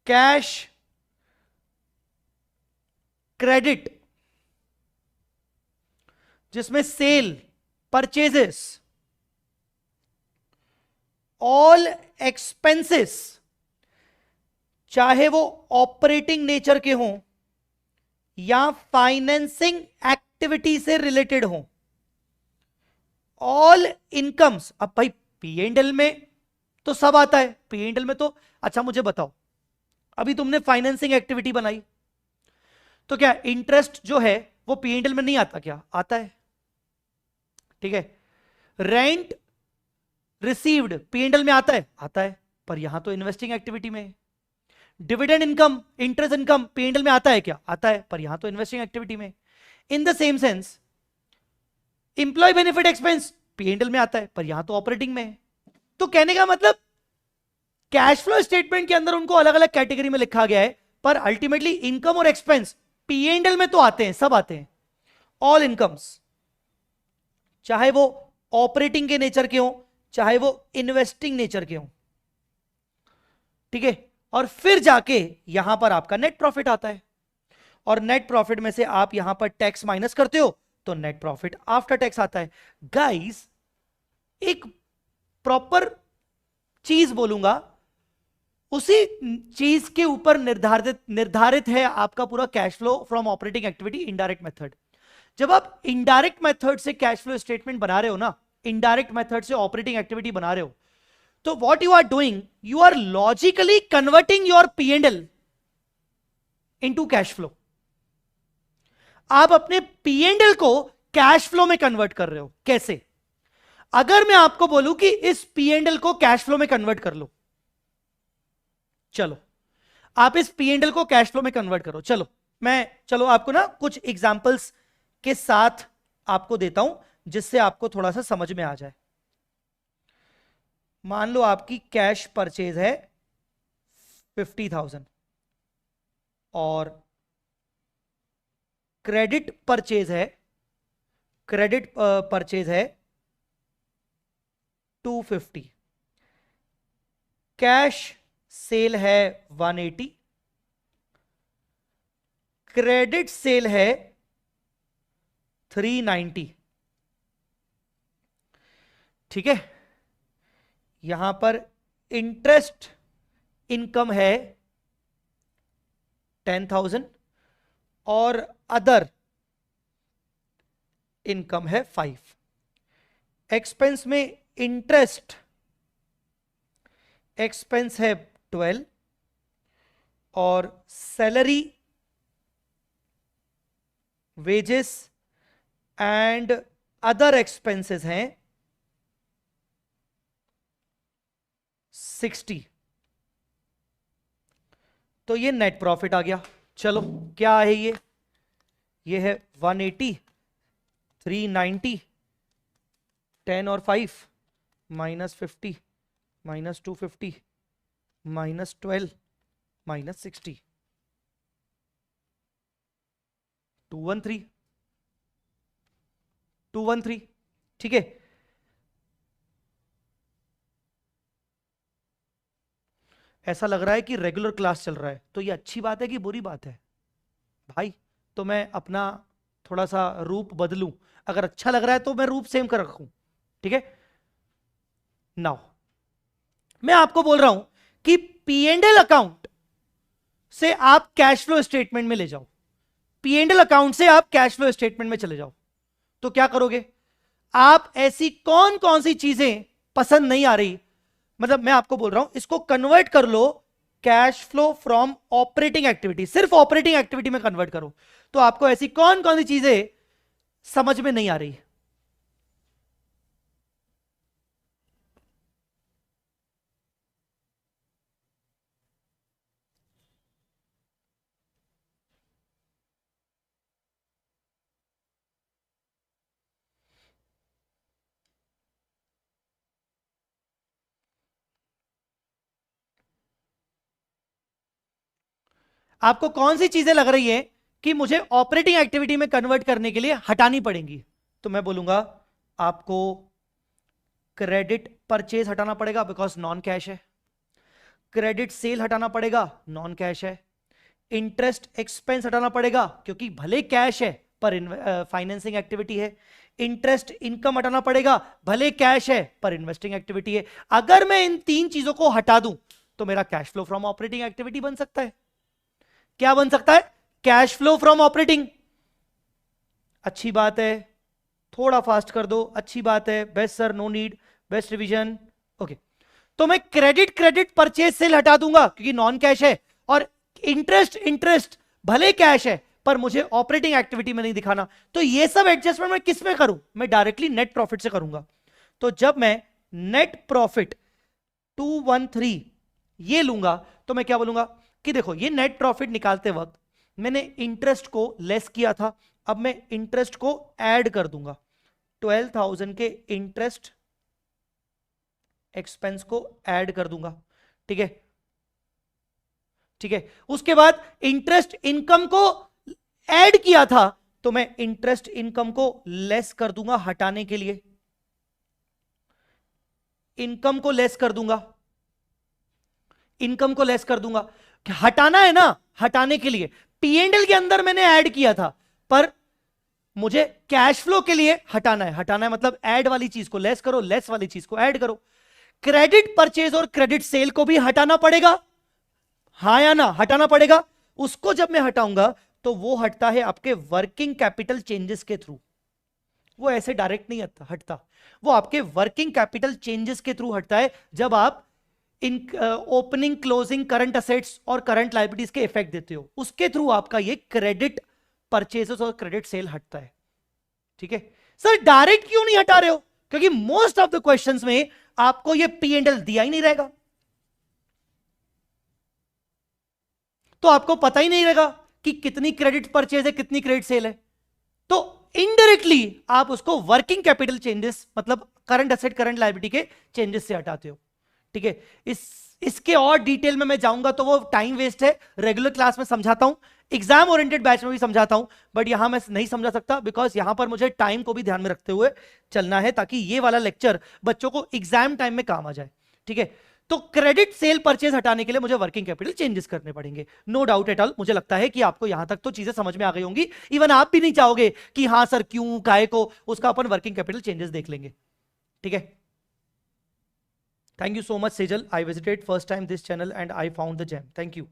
cash, credit, जिसमें सेल, परचेजेस, ऑल एक्सपेंसेस, चाहे वो ऑपरेटिंग नेचर के हों या फाइनेंसिंग एक्टिविटी से रिलेटेड हों, ऑल इनकम्स। अब भाई पीएनएल में तो सब आता है, पीएनएल में तो, अच्छा मुझे बताओ, अभी तुमने फाइनेंसिंग एक्टिविटी बनाई तो क्या इंटरेस्ट जो है वो पीएनएल में नहीं आता? क्या आता है? ठीक है, रेंट रिसीव्ड पीएनएल में आता है? आता है, पर यहां तो इन्वेस्टिंग एक्टिविटी में है। Dividend income, interest income PNL में आता है? क्या आता है, पर यहां तो इन्वेस्टिंग एक्टिविटी में। In the same sense employee benefit expense PNL में आता है, पर यहां तो ऑपरेटिंग में है। तो कहने का मतलब कैश फ्लो स्टेटमेंट के अंदर उनको अलग अलग कैटेगरी में लिखा गया है, पर अल्टीमेटली इनकम और एक्सपेंस पीएनएल में तो आते हैं, सब आते हैं। ऑल इनकम्स, चाहे वो ऑपरेटिंग के नेचर के हो, चाहे वो इन्वेस्टिंग नेचर के हो। ठीक है, और फिर जाके यहां पर आपका नेट प्रॉफिट आता है, और नेट प्रॉफिट में से आप यहां पर टैक्स माइनस करते हो तो नेट प्रॉफिट आफ्टर टैक्स आता है। गाइस, एक प्रॉपर चीज बोलूंगा, उसी चीज के ऊपर निर्धारित है आपका पूरा cash flow from operating activity, indirect method. जब आप इनडायरेक्ट मेथड से कैश फ्लो स्टेटमेंट बना रहे हो ना, इनडायरेक्ट मेथड से ऑपरेटिंग एक्टिविटी बना रहे हो, तो what you are doing, you are logically converting your PNL into cash flow. आप अपने पीएनएल को कैश फ्लो में कन्वर्ट कर रहे हो। कैसे? अगर मैं आपको बोलूं कि इस पीएनएल को कैश फ्लो में कन्वर्ट कर लो, चलो आप इस पीएनएल को कैश फ्लो में कन्वर्ट करो। चलो आपको ना कुछ एग्जांपल्स के साथ आपको देता हूं जिससे आपको थोड़ा सा समझ में आ जाए। मान लो आपकी कैश परचेज है 50,000 और क्रेडिट परचेज है 250, कैश सेल है 180, क्रेडिट सेल है 390। ठीक है, यहां पर इंटरेस्ट इनकम है 10,000 और अदर इनकम है 5। एक्सपेंस में इंटरेस्ट एक्सपेंस है 12 और salary, wages and other expenses हैं 60। तो ये नेट प्रॉफिट आ गया। चलो क्या है ये है 180, 390, 10 और 5, -50, -250, -12, -60, 213। ठीक है, ऐसा लग रहा है कि रेगुलर क्लास चल रहा है, तो ये अच्छी बात है कि बुरी बात है भाई? तो मैं अपना थोड़ा सा रूप बदलूं, अगर अच्छा लग रहा है तो मैं रूप सेम कर रखूं। ठीक है, नाउ मैं आपको बोल रहा हूं कि पीएनएल अकाउंट से आप कैश फ्लो स्टेटमेंट में ले जाओ, पीएनएल अकाउंट से आप कैश फ्लो स्टेटमेंट में चले जाओ, तो क्या करोगे आप? ऐसी कौन कौन सी चीजें पसंद नहीं आ रही, मतलब मैं आपको बोल रहा हूं इसको कन्वर्ट कर लो cash flow from operating activity, सिर्फ ऑपरेटिंग एक्टिविटी में कन्वर्ट करो, तो आपको ऐसी कौन कौन सी चीजें समझ में नहीं आ रही? आपको कौन सी चीजें लग रही है कि मुझे ऑपरेटिंग एक्टिविटी में कन्वर्ट करने के लिए हटानी पड़ेंगी? तो मैं बोलूंगा आपको क्रेडिट परचेज हटाना पड़ेगा बिकॉज नॉन कैश है, क्रेडिट सेल हटाना पड़ेगा नॉन कैश है, इंटरेस्ट एक्सपेंस हटाना पड़ेगा क्योंकि भले कैश है पर फाइनेंसिंग एक्टिविटी है, इंटरेस्ट इनकम हटाना पड़ेगा भले कैश है पर इन्वेस्टिंग एक्टिविटी है। अगर मैं इन तीन चीजों को हटा दूं तो मेरा cash flow from operating activity बन सकता है। क्या बन सकता है? Cash flow from operating. अच्छी बात है, थोड़ा फास्ट कर दो, अच्छी बात है, best sir, no need, best revision, okay. तो मैं क्रेडिट क्रेडिट परचेज सेल हटा दूंगा क्योंकि नॉन कैश है, और इंटरेस्ट इंटरेस्ट भले कैश है पर मुझे ऑपरेटिंग एक्टिविटी में नहीं दिखाना। तो ये सब एडजस्टमेंट मैं किस में करूं? मैं डायरेक्टली नेट प्रॉफिट से करूंगा। तो जब मैं नेट प्रॉफिट 213 ये लूंगा तो मैं क्या बोलूंगा कि देखो ये नेट प्रॉफिट निकालते वक्त मैंने इंटरेस्ट को लेस किया था, अब मैं इंटरेस्ट को ऐड कर दूंगा, 12,000 के इंटरेस्ट एक्सपेंस को ऐड कर दूंगा, ठीक है, ठीक है। उसके बाद इंटरेस्ट इनकम को ऐड किया था तो मैं इंटरेस्ट इनकम को लेस कर दूंगा हटाने के लिए, इनकम को लेस कर दूंगा, इनकम को लेस कर दूंगा। हटाना है ना, हटाने के लिए पीएनएल के अंदर मैंने ऐड किया था पर मुझे कैश फ्लो के लिए हटाना है। हटाना है मतलब ऐड वाली चीज को लेस करो, लेस वाली चीज को ऐड करो। क्रेडिट परचेज और क्रेडिट सेल को भी हटाना पड़ेगा, हाँ या ना? हटाना पड़ेगा। उसको जब मैं हटाऊंगा तो वो हटता है आपके वर्किंग कैपिटल चेंजेस के थ्रू, वो ऐसे डायरेक्ट नहीं हटता, वो आपके वर्किंग कैपिटल चेंजेस के थ्रू हटता है। जब आप इन ओपनिंग क्लोजिंग करंट असेट्स और करंट लायबिलिटीज के इफेक्ट देते हो उसके थ्रू आपका ये क्रेडिट परचेसेस और क्रेडिट सेल हटता है, ठीक है। सर डायरेक्ट क्यों नहीं हटा रहे हो? क्योंकि मोस्ट ऑफ द क्वेश्चंस में आपको ये पी एंड एल दिया ही नहीं रहेगा, तो आपको पता ही नहीं रहेगा कि कितनी क्रेडिट परचेज है कितनी क्रेडिट सेल है। तो इनडायरेक्टली आप उसको वर्किंग कैपिटल चेंजेस मतलब करंट असेट करंट लायबिलिटी के चेंजेस से हटाते हो, ठीक है। इसके और डिटेल में मैं जाऊंगा तो वो टाइम वेस्ट है, रेगुलर क्लास में समझाता हूं, एग्जाम ओरिएंटेड बैच में भी समझाता हूं, बट यहां मैं नहीं समझा सकता बिकॉज यहां पर मुझे टाइम को भी ध्यान में रखते हुए चलना है ताकि ये वाला लेक्चर बच्चों को एग्जाम टाइम में काम आ जाए, ठीक है। तो क्रेडिट सेल परचेज हटाने के लिए मुझे वर्किंग कैपिटल चेंजेस करने पड़ेंगे, नो डाउट एट ऑल। मुझे लगता है कि आपको यहां तक तो चीजें समझ में आ गई होंगी, इवन आप भी नहीं चाहोगे कि हाँ सर क्यों काय को, उसका अपन वर्किंग कैपिटल चेंजेस देख लेंगे, ठीक है। Thank you so much, Sejal. I visited first time this channel and I found the gem. Thank you.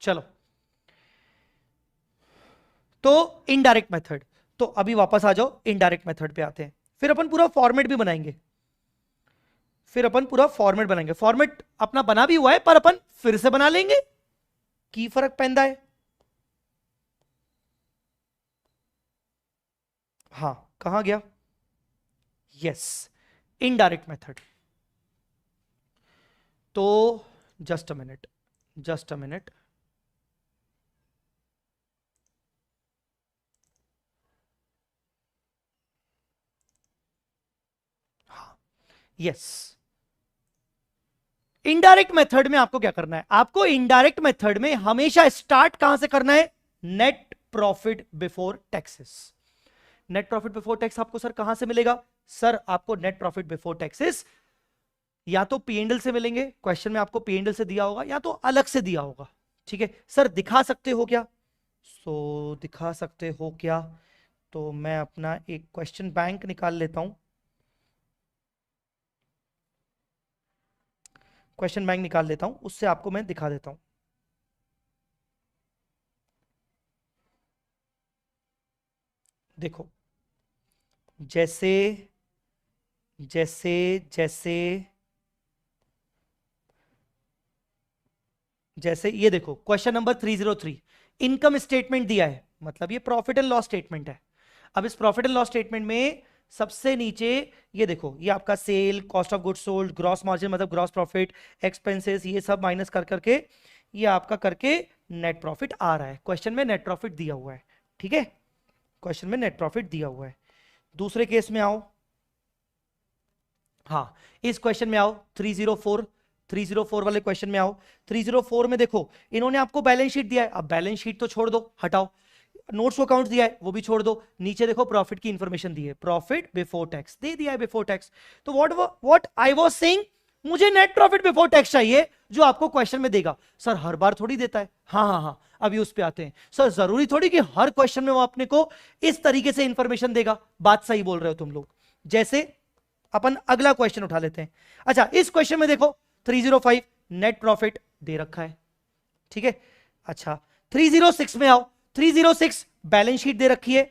चलो, तो इनडायरेक्ट मेथड, तो अभी वापस आ जाओ, इनडायरेक्ट मेथड पे आते हैं। फिर अपन पूरा फॉर्मेट भी बनाएंगे, फिर अपन पूरा फॉर्मेट बनाएंगे। फॉर्मेट अपना बना भी हुआ है पर अपन फिर से बना लेंगे, की फर्क पैदा है? हाँ, कहां गया? Yes, indirect method. तो just a minute, just a minute, yes. Indirect method में आपको क्या करना है? आपको इनडायरेक्ट मेथड में हमेशा स्टार्ट कहां से करना है? Net profit before taxes. Net profit before tax आपको सर कहां से मिलेगा? सर आपको नेट प्रॉफिट बिफोर टैक्सेस या तो पीएनएल से मिलेंगे, क्वेश्चन में आपको पीएनएल से दिया होगा, या तो अलग से दिया होगा, ठीक है। सर दिखा सकते हो क्या? दिखा सकते हो क्या? तो मैं अपना एक क्वेश्चन बैंक निकाल लेता हूं, क्वेश्चन बैंक निकाल लेता हूं, उससे आपको मैं दिखा देता हूं। देखो, जैसे जैसे जैसे जैसे ये देखो क्वेश्चन नंबर 303, इनकम स्टेटमेंट दिया है, मतलब ये प्रॉफिट एंड लॉस स्टेटमेंट है। अब इस प्रॉफिट एंड लॉस स्टेटमेंट में सबसे नीचे ये देखो, ये आपका sale, cost of goods sold, gross margin मतलब ग्रॉस प्रॉफिट, एक्सपेंसेस, ये सब माइनस कर करके ये आपका करके नेट प्रॉफिट आ रहा है। क्वेश्चन में नेट प्रॉफिट दिया हुआ है, ठीक है, क्वेश्चन में नेट प्रॉफिट दिया हुआ है। दूसरे केस में आओ, हाँ इस क्वेश्चन में आओ, 304 वाले क्वेश्चन में आओ। 304 में देखो इन्होंने आपको बैलेंस शीट दिया है, अब बैलेंस शीट तो छोड़ दो, हटाओ, नोट्स अकाउंट दिया है वो भी छोड़ दो, नीचे देखो प्रॉफिट की इंफॉर्मेशन दी है, प्रॉफिट बिफोर टैक्स दे दिया है, बिफोर टैक्स। तो व्हाट आई वाज सेइंग, मुझे नेट प्रॉफिट बिफोर टैक्स चाहिए जो आपको क्वेश्चन में देगा। सर हर बार थोड़ी देता है, हाँ हाँ हाँ अभी उस पे आते हैं। सर जरूरी थोड़ी कि हर क्वेश्चन में वो अपने को इस तरीके से इंफॉर्मेशन देगा, बात सही बोल रहे हो तुम लोग। जैसे अपन अगला क्वेश्चन उठा लेते हैं। अच्छा इस क्वेश्चन में देखो 305 नेट प्रॉफिट दे रखा है, ठीक है। अच्छा 306 में आओ, 306 बैलेंस शीट दे रखी है,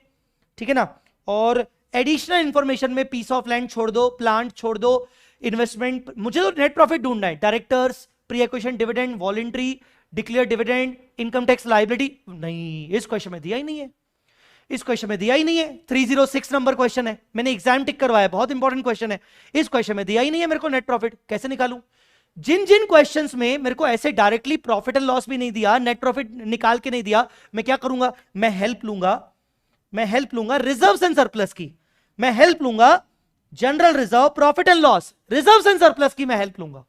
ठीक है ना, और एडिशनल इंफॉर्मेशन में पीस ऑफ लैंड छोड़ दो, प्लांट छोड़ दो, इन्वेस्टमेंट, मुझे तो नेट प्रॉफिट ढूंढना है, directors, pre acquisition dividend, voluntary, declare dividend, income tax liability, नहीं इस क्वेश्चन में दिया ही नहीं है, इस क्वेश्चन में दिया ही नहीं है। 306 नंबर क्वेश्चन है, मैंने एग्जाम टिक करवाया, बहुत इंपॉर्टेंट क्वेश्चन है, इस क्वेश्चन में दिया ही नहीं है मेरे को नेट प्रॉफिट, कैसे निकालूं। जिन जिन क्वेश्चंस में मेरे को ऐसे डायरेक्टली प्रॉफिट एंड लॉस भी नहीं दिया, नेट प्रॉफिट निकाल के नहीं दिया, मैं क्या करूंगा, मैं हेल्प लूंगा रिजर्व्स एंड सरप्लस की, मैं हेल्प लूंगा general reserve, profit and loss, reserves and surplus की मैं हेल्प लूंगा।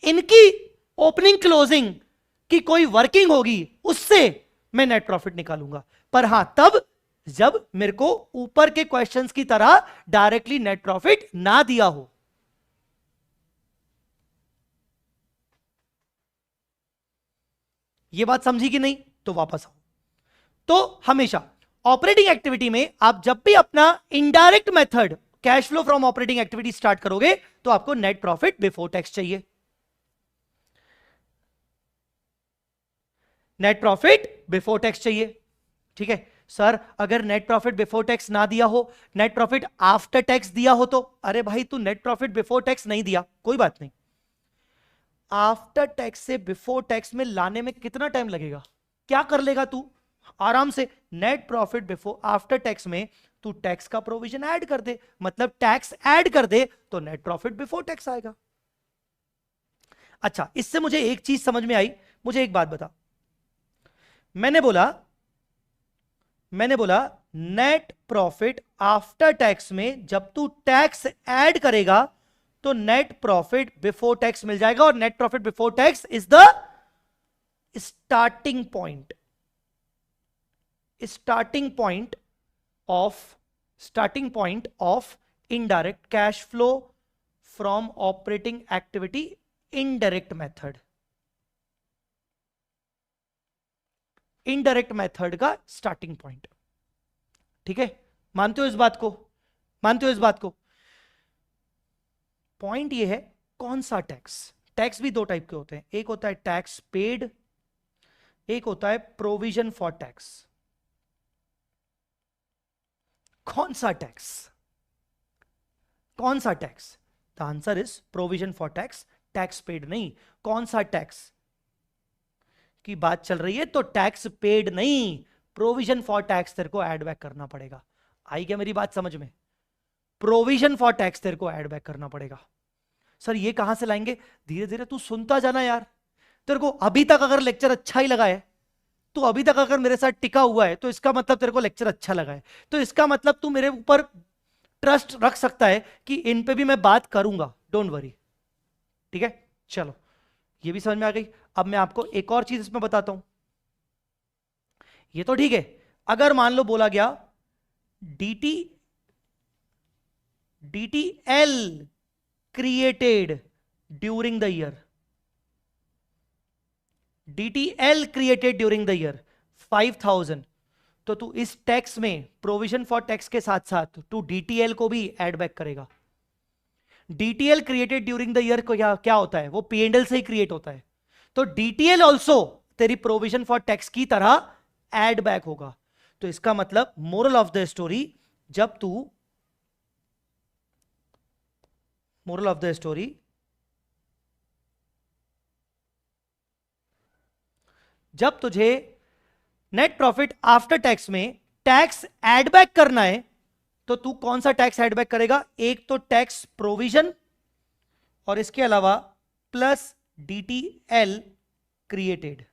इनकी ओपनिंग क्लोजिंग की कोई वर्किंग होगी, उससे मैं नेट प्रॉफिट निकालूंगा। पर हां तब जब मेरे को ऊपर के क्वेश्चंस की तरह डायरेक्टली नेट प्रॉफिट ना दिया हो। ये बात समझी कि नहीं, तो वापस आओ। तो हमेशा ऑपरेटिंग एक्टिविटी में आप जब भी अपना indirect method cash flow from operating activity start करोगे तो आपको नेट प्रॉफिट बिफोर टैक्स चाहिए, नेट प्रॉफिट बिफोर टैक्स चाहिए, ठीक है। सर अगर नेट प्रॉफिट बिफोर टैक्स ना दिया हो, नेट प्रॉफिट आफ्टर टैक्स दिया हो, तो अरे भाई तू नेट प्रॉफिट बिफोर टैक्स नहीं दिया, कोई बात नहीं, आफ्टर टैक्स से बिफोर टैक्स में लाने में कितना टाइम लगेगा, क्या कर लेगा तू, आराम से net profit before after tax में तू टैक्स का प्रोविजन ऐड कर दे, मतलब टैक्स ऐड कर दे तो नेट प्रॉफिट बिफोर टैक्स आएगा। अच्छा इससे मुझे एक चीज समझ में आई, मुझे एक बात बता, मैंने बोला नेट प्रॉफिट आफ्टर टैक्स में जब तू टैक्स ऐड करेगा तो नेट प्रॉफिट बिफोर टैक्स मिल जाएगा, और net profit before tax is the starting point of indirect cash flow from operating activity, indirect method का स्टार्टिंग पॉइंट, ठीक है। मानते हो इस बात को, पॉइंट ये है कौन सा टैक्स भी दो टाइप के होते हैं, एक होता है टैक्स पेड, एक होता है प्रोविजन फॉर टैक्स। कौन सा tax, the answer is provision for tax, tax paid नहीं। कौन सा टैक्स की बात चल रही है, तो टैक्स पेड नहीं, प्रोविजन फॉर टैक्स तेरे को एड बैक करना पड़ेगा। आई क्या मेरी बात समझ में, प्रोविजन फॉर टैक्स तेरे को एड बैक करना पड़ेगा। सर ये कहां से लाएंगे, धीरे धीरे तू सुनता जाना यार, तेरे को अभी तक अगर लेक्चर अच्छा ही लगा है, तू अभी तक अगर मेरे साथ टिका हुआ है, तो इसका मतलब तेरे को लेक्चर अच्छा लगा है, तो इसका मतलब तू मेरे ऊपर ट्रस्ट रख सकता है कि इन पे भी मैं बात करूंगा, डोंट वरी, ठीक है। चलो ये भी समझ में आ गई। अब मैं आपको एक और चीज इसमें बताता हूं, ये तो ठीक है, अगर मान लो बोला गया DTL created during the year, DTL created during the year 5000, तो तू इस टैक्स में प्रोविजन फॉर टैक्स के साथ साथ तू DTL को भी ऐड बैक करेगा। DTL created during the year को क्या होता है, वो P&L से ही क्रिएट होता है, तो DTL ऑल्सो तेरी प्रोविजन फॉर टैक्स की तरह ऐड बैक होगा। तो इसका मतलब मोरल ऑफ द स्टोरी, जब तू मोरल ऑफ द स्टोरी, जब तुझे नेट प्रॉफिट आफ्टर टैक्स में टैक्स एड बैक करना है तो तू कौन सा टैक्स एड बैक करेगा? एक तो टैक्स प्रोविजन और इसके अलावा प्लस डीटीएल क्रिएटेड।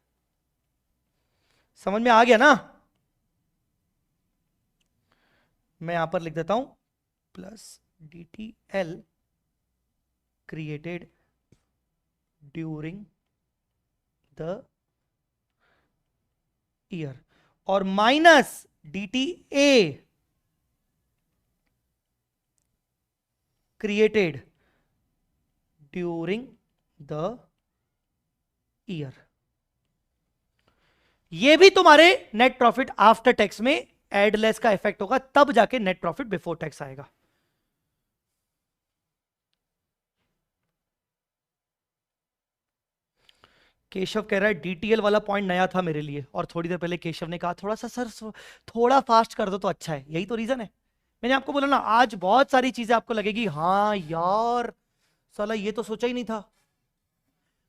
समझ में आ गया ना? मैं यहां पर लिख देता हूं plus DTL created during the year और minus DTA created during the year. ये भी तुम्हारे नेट प्रॉफिट आफ्टर टैक्स में एडलेस का इफेक्ट होगा, तब जाके नेट प्रॉफिट बिफोर टैक्स आएगा। केशव कह रहा है डीटीएल वाला पॉइंट नया था मेरे लिए, और थोड़ी देर पहले केशव ने कहा थोड़ा सा सर थोड़ा फास्ट कर दो तो अच्छा है। यही तो रीजन है, मैंने आपको बोला ना आज बहुत सारी चीजें आपको लगेगी हाँ यार साला ये तो सोचा ही नहीं था।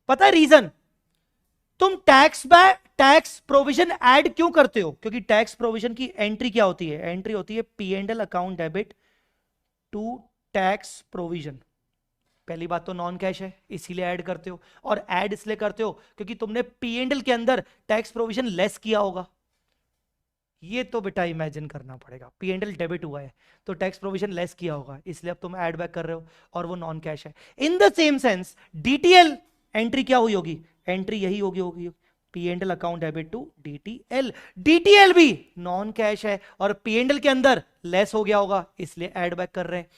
पता है रीजन? तुम टैक्स प्रोविजन ऐड क्यों करते हो? क्योंकि टैक्स प्रोविजन की एंट्री क्या होती है? एंट्री होती है P&L account debit to tax provision. पहली बात तो नॉन कैश है इसीलिए ऐड करते हो, और ऐड इसलिए करते हो क्योंकि तुमने P&L के अंदर टैक्स प्रोविजन लेस किया होगा। ये तो बेटा इमेजिन करना पड़ेगा, P&L डेबिट हुआ है तो टैक्स प्रोविजन लेस किया होगा, इसलिए अब तुम ऐड बैक कर रहे हो और वो नॉन कैश है। In the same sense DTL entry क्या हुई होगी? एंट्री यही होगी P&L account debit to DTL. DTL भी नॉन कैश है और P&L के अंदर लेस हो गया होगा, इसलिए ऐड बैक कर रहे हैं।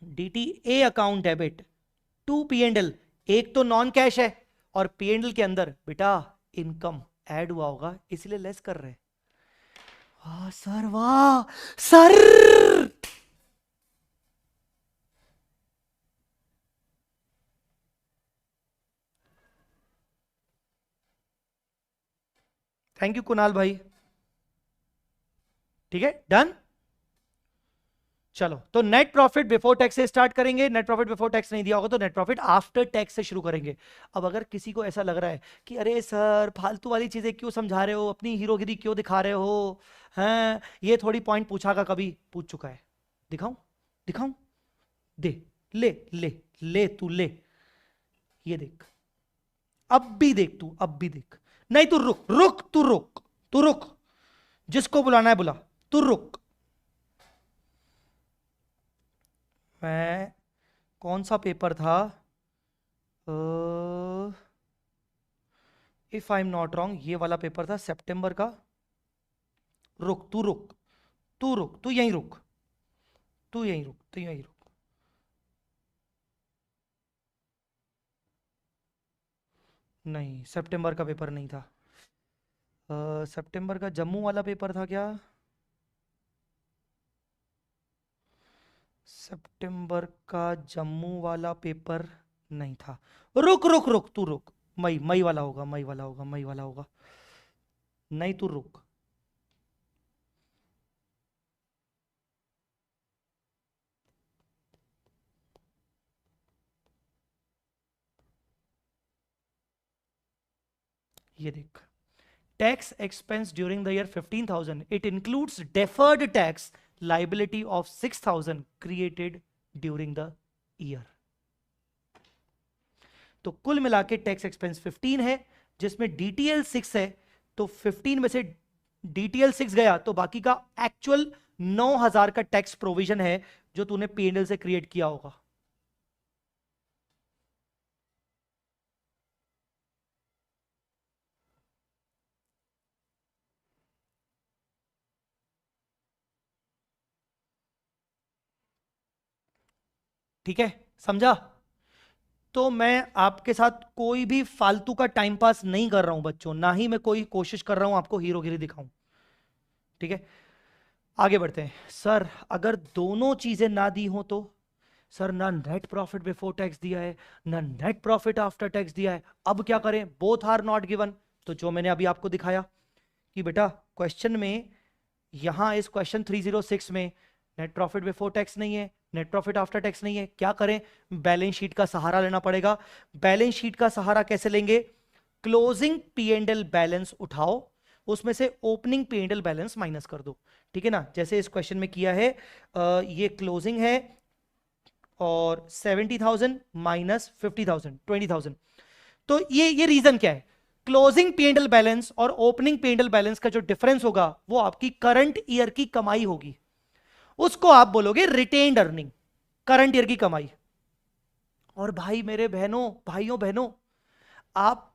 DTA account debit to P&L, एक तो नॉन कैश है और P&L के अंदर बेटा इनकम ऐड हुआ होगा, इसलिए लेस कर रहे हैं। वाह सर, वाह सर। थैंक यू कुणाल भाई। ठीक है, डन। चलो तो नेट प्रॉफिट बिफोर टैक्स से स्टार्ट करेंगे। नेट प्रॉफिट बिफोर टैक्स नहीं दिया होगा तो नेट प्रॉफिट आफ्टर टैक्स से शुरू करेंगे। अब अगर किसी को ऐसा लग रहा है कि अरे सर फालतू वाली चीजें क्यों समझा रहे हो, अपनी हीरोगिरी क्यों दिखा रहे हो, हैं ये थोड़ी पॉइंट पूछा का कभी पूछ चुका है। दिखाऊं दिखाऊं? दे, ले ले ले, तू ले, ये देख, अब भी देख, तू अब भी देख। नहीं तू रुक रुक, तू रुक, तू रुक, जिसको बुलाना है बुला, तू रुक। मैं कौन सा पेपर था, if I am not wrong ये वाला पेपर था सितंबर का। रुक तू रुक, तू रुक, तू यहीं रुक, तू यहीं रुक, तू यहीं रुक। नहीं सितंबर का पेपर नहीं था। सितंबर का जम्मू वाला पेपर था क्या? सितंबर का जम्मू वाला पेपर नहीं था। रुक रुक रुक, तू रुक, मई मई वाला होगा, मई वाला होगा, मई वाला होगा। नहीं तू रुक, ये देख, tax expense during the year 15,000, it includes deferred tax liability of 6,000 created during the year. तो कुल मिला के टैक्स एक्सपेंस 15 है जिसमें डीटीएल 6 है, तो 15 में से डीटीएल 6 गया तो बाकी का एक्चुअल 9,000 का टैक्स प्रोविजन है जो तूने P&L से क्रिएट किया होगा। ठीक है, समझा? तो मैं आपके साथ कोई भी फालतू का टाइम पास नहीं कर रहा हूं बच्चों, ना ही मैं कोई कोशिश कर रहा हूं आपको हीरोगिरी दिखाऊं। ठीक है, आगे बढ़ते हैं। सर अगर दोनों चीजें ना दी हो तो? सर ना नेट प्रॉफिट बिफोर टैक्स दिया है ना नेट प्रॉफिट आफ्टर टैक्स दिया है, अब क्या करें? Both are not given. तो जो मैंने अभी आपको दिखाया कि बेटा क्वेश्चन में, यहां इस क्वेश्चन 306 में नेट प्रॉफिट बिफोर टैक्स नहीं है, नेट प्रॉफिट आफ्टर टैक्स नहीं है, क्या करें? बैलेंस शीट का सहारा लेना पड़ेगा। बैलेंस शीट का सहारा कैसे लेंगे? Closing P and L balance उठाओ, उसमें से opening P and L balance minus कर दो, ठीक है ना? जैसे इस क्वेश्चन में किया है, ये क्लोजिंग है और 70,000 माइनस 50,000 20,000। तो ये रीजन क्या है? Closing P and L balance और opening P and L balance का जो डिफरेंस होगा वो आपकी करंट ईयर की कमाई होगी, उसको आप बोलोगे रिटेन्ड अर्निंग, करंट ईयर की कमाई। और भाई मेरे बहनों, भाइयों बहनों, आप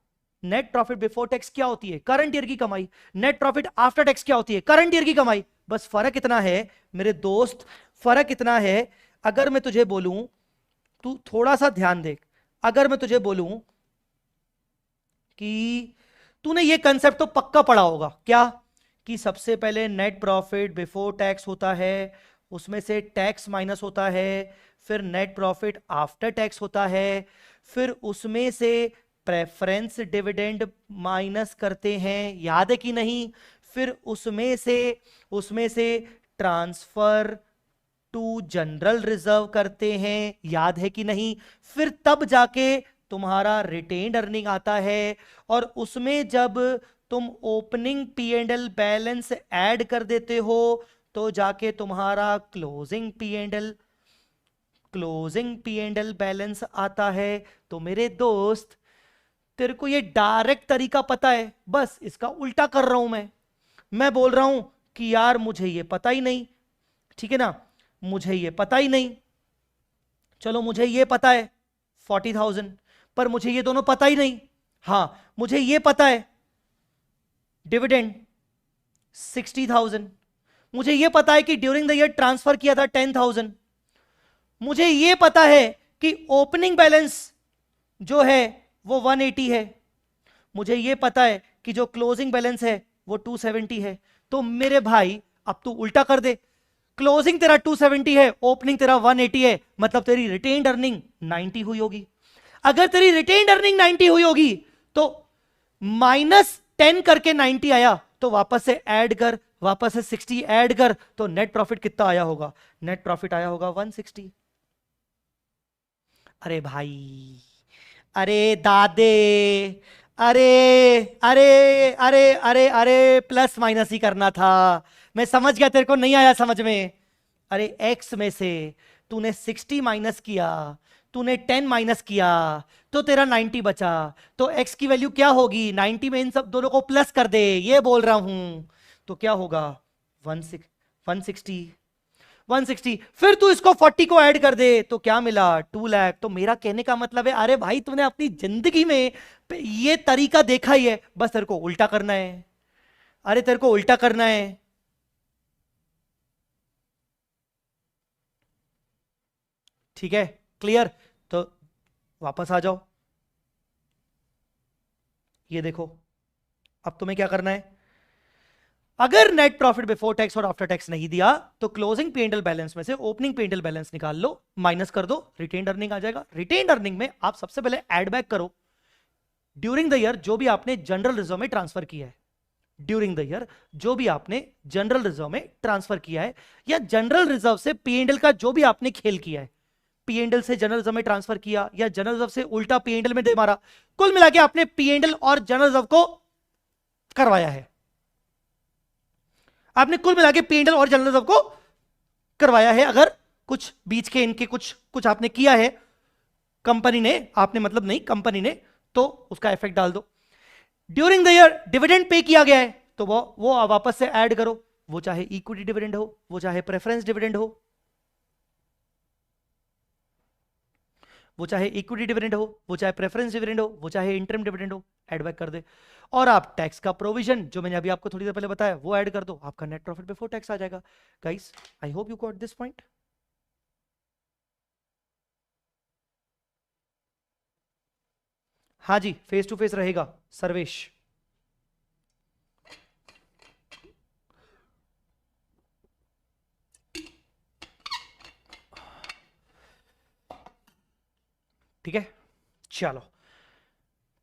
नेट प्रॉफिट बिफोर टैक्स क्या होती है? करंट ईयर की कमाई। नेट प्रॉफिट आफ्टर टैक्स क्या होती है? करंट ईयर की कमाई। बस फर्क इतना है मेरे दोस्त, फर्क इतना है, अगर मैं तुझे बोलूं, तू थोड़ा सा ध्यान देख, अगर मैं तुझे बोलूं कि तूने ये कंसेप्ट तो पक्का पढ़ा होगा, क्या? कि सबसे पहले नेट प्रॉफिट बिफोर टैक्स होता है, उसमें से टैक्स माइनस होता है, फिर नेट प्रॉफिट आफ्टर टैक्स होता है, फिर उसमें से प्रेफरेंस डिविडेंड माइनस करते हैं, याद है कि नहीं? फिर उसमें से ट्रांसफर टू जनरल रिजर्व करते हैं, याद है कि नहीं? फिर तब जाके तुम्हारा रिटेन्ड अर्निंग आता है, और उसमें जब तुम opening P and L balance add कर देते हो तो जाके तुम्हारा closing P and L balance आता है। तो मेरे दोस्त, तेरे को ये डायरेक्ट तरीका पता है, बस इसका उल्टा कर रहा हूं मैं बोल रहा हूं कि यार मुझे ये पता ही नहीं, ठीक है ना? मुझे ये पता ही नहीं, चलो मुझे ये पता है 40,000, पर मुझे ये दोनों पता ही नहीं। हां, मुझे ये पता है डिविडेंड 60,000, मुझे ये पता है कि ड्यूरिंग द ईयर ट्रांसफर किया था 10,000, मुझे ये पता है कि ओपनिंग बैलेंस जो है वो 180 है, मुझे ये पता है कि जो क्लोजिंग बैलेंस है वो 270 है। तो मेरे भाई अब तू उल्टा कर दे, क्लोजिंग तेरा 270 है, ओपनिंग तेरा 180 है, मतलब तेरी रिटेन्ड अर्निंग 90 हुई होगी। अगर तेरी रिटेन्ड अर्निंग 90 हुई होगी तो -10 करके 90 आया, तो वापस से ऐड कर, वापस से 60 ऐड कर, तो नेट प्रॉफिट कितना आया होगा? नेट प्रॉफिट आया होगा 160। अरे भाई, अरे दादे, अरे अरे अरे अरे अरे, प्लस माइनस ही करना था, मैं समझ गया, तेरे को नहीं आया समझ में। अरे एक्स में से तूने 60 माइनस किया, तूने 10 माइनस किया, तो तेरा 90 बचा, तो एक्स की वैल्यू क्या होगी? 90 में इन सब दोनों को प्लस कर दे, ये बोल रहा हूं। तो क्या होगा? 160। फिर तू इसको 40 को ऐड कर दे, तो क्या मिला? 2 लाख। तो मेरा कहने का मतलब है, अरे भाई तूने अपनी जिंदगी में ये तरीका देखा ही है, बस तेरे को उल्टा करना है। अरे तेरे को उल्टा करना है। ठीक है, क्लियर? तो वापस आ जाओ, ये देखो, अब तुम्हें क्या करना है? अगर नेट प्रॉफिट बिफोर टैक्स और आफ्टर टैक्स नहीं दिया तो closing P and L balance में से opening P and L balance निकाल लो, माइनस कर दो, रिटेन्ड अर्निंग आ जाएगा। रिटेन्ड अर्निंग में आप सबसे पहले ऐड बैक करो ड्यूरिंग द ईयर जो भी आपने जनरल रिजर्व में ट्रांसफर किया है, ड्यूरिंग द ईयर जो भी आपने जनरल रिजर्व में ट्रांसफर किया है, या जनरल रिजर्व से पी एंड एल का जो भी आपने खेल किया है, पी एंड एल से जनरल रिजर्व में ट्रांसफर किया या जनरल रिजर्व से उल्टा पी एंड एल में दे मारा, कुल मिला के आपने पी एंड एल और जनरल रिजर्व को करवाया है, आपने कुल मिला के पी एंड एल और जनरल रिजर्व को करवाया है। अगर कुछ बीच के इनके कुछ आपने किया है कंपनी ने, आपने मतलब नहीं, कंपनी ने, तो उसका इफेक्ट डाल दो। During the year dividend pay किया गया है तो वो वापस से ऐड करो, वो चाहे इक्विटी डिविडेंड हो, वो चाहे प्रेफरेंस डिविडेंड हो, वो चाहे इक्विटी डिविडेंड हो, वो चाहे प्रेफरेंस डिविडेंड हो, वो चाहे इंटरिम डिविडेंड हो, ऐड बैक कर दे। और आप टैक्स का प्रोविजन जो मैंने अभी आपको थोड़ी देर पहले बताया वो ऐड कर दो, आपका नेट प्रॉफिट बिफोर टैक्स आ जाएगा। Guys, I hope you got this point. हाँ जी, फेस टू फेस रहेगा सर्वेश। ठीक है, चलो,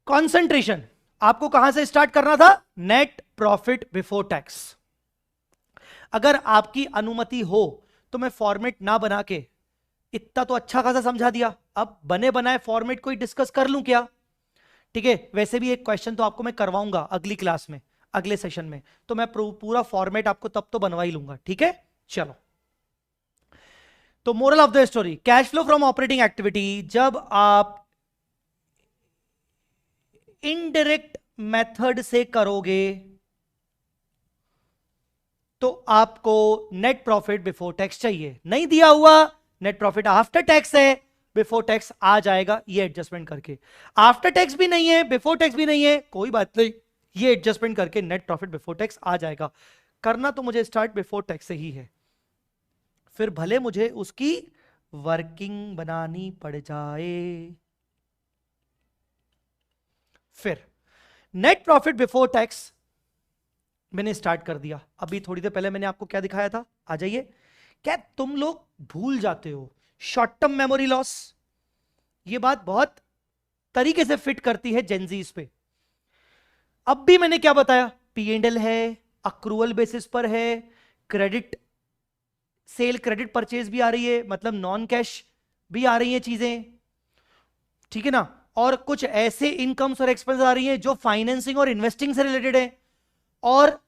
कंसंट्रेशन आपको कहां से स्टार्ट करना था? Net profit before tax. अगर आपकी अनुमति हो तो मैं फॉर्मेट ना बना के इतना तो अच्छा खासा समझा दिया, अब बने बनाए फॉर्मेट को ही डिस्कस कर लूं क्या? ठीक है, वैसे भी एक क्वेश्चन तो आपको मैं करवाऊंगा अगली क्लास में, अगले सेशन में, तो मैं पूरा फॉर्मेट आपको तब तो बनवा ही लूंगा। ठीक है, चलो। तो moral of the story, cash flow from operating activity जब आप इनडायरेक्ट मेथड से करोगे तो आपको नेट प्रॉफिट बिफोर टैक्स चाहिए, नहीं दिया हुआ नेट प्रॉफिट आफ्टर टैक्स है, बिफोर टैक्स आ जाएगा ये एडजस्टमेंट करके। आफ्टर टैक्स भी नहीं है, बिफोर टैक्स भी नहीं है, कोई बात नहीं, ये एडजस्टमेंट करके नेट प्रॉफिट बिफोर टैक्स आ जाएगा। करना तो मुझे स्टार्ट बिफोर टैक्स से ही है, फिर भले मुझे उसकी वर्किंग बनानी पड़ जाए। फिर नेट प्रॉफिट बिफोर टैक्स मैंने स्टार्ट कर दिया। अभी थोड़ी देर पहले मैंने आपको क्या दिखाया था, आ जाइए। क्या तुम लोग भूल जाते हो शॉर्ट टर्म मेमोरी लॉस? ये बात बहुत तरीके से फिट करती है जेनजीज पे। अब भी मैंने क्या बताया, P&L है, अक्रूवल बेसिस पर है, क्रेडिट सेल क्रेडिट परचेज भी आ रही है, मतलब नॉन कैश भी आ रही है चीजें, ठीक है ना, और कुछ ऐसे इनकम्स और एक्सपेंस आ रही हैं जो फाइनेंसिंग और इन्वेस्टिंग से रिलेटेड है। और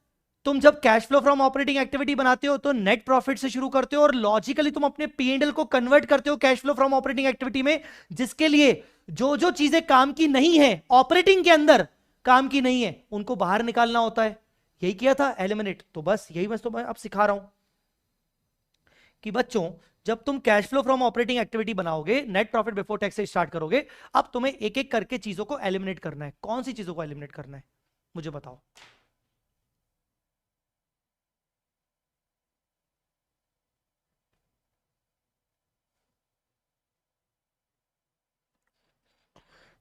तुम जब cash flow from operating activity बनाते हो तो नेट प्रॉफिट से शुरू करते हो और लॉजिकली तुम अपने P&L को कन्वर्ट करते हो cash flow from operating activity में, जिसके लिए जो जो चीजें काम की नहीं है, ऑपरेटिंग के अंदर काम की नहीं है, उनको बाहर निकालना होता है। यही किया था एलिमिनेट। तो बस यही बस तो मैं अब सिखा रहा हूं कि बच्चों, जब तुम cash flow from operating activity बनाओगे, नेट प्रॉफिट बिफोर टैक्स से स्टार्ट करोगे, अब तुम्हें एक एक करके चीजों को एलिमिनेट करना है। कौन सी चीजों को एलिमिनेट करना है मुझे बताओ?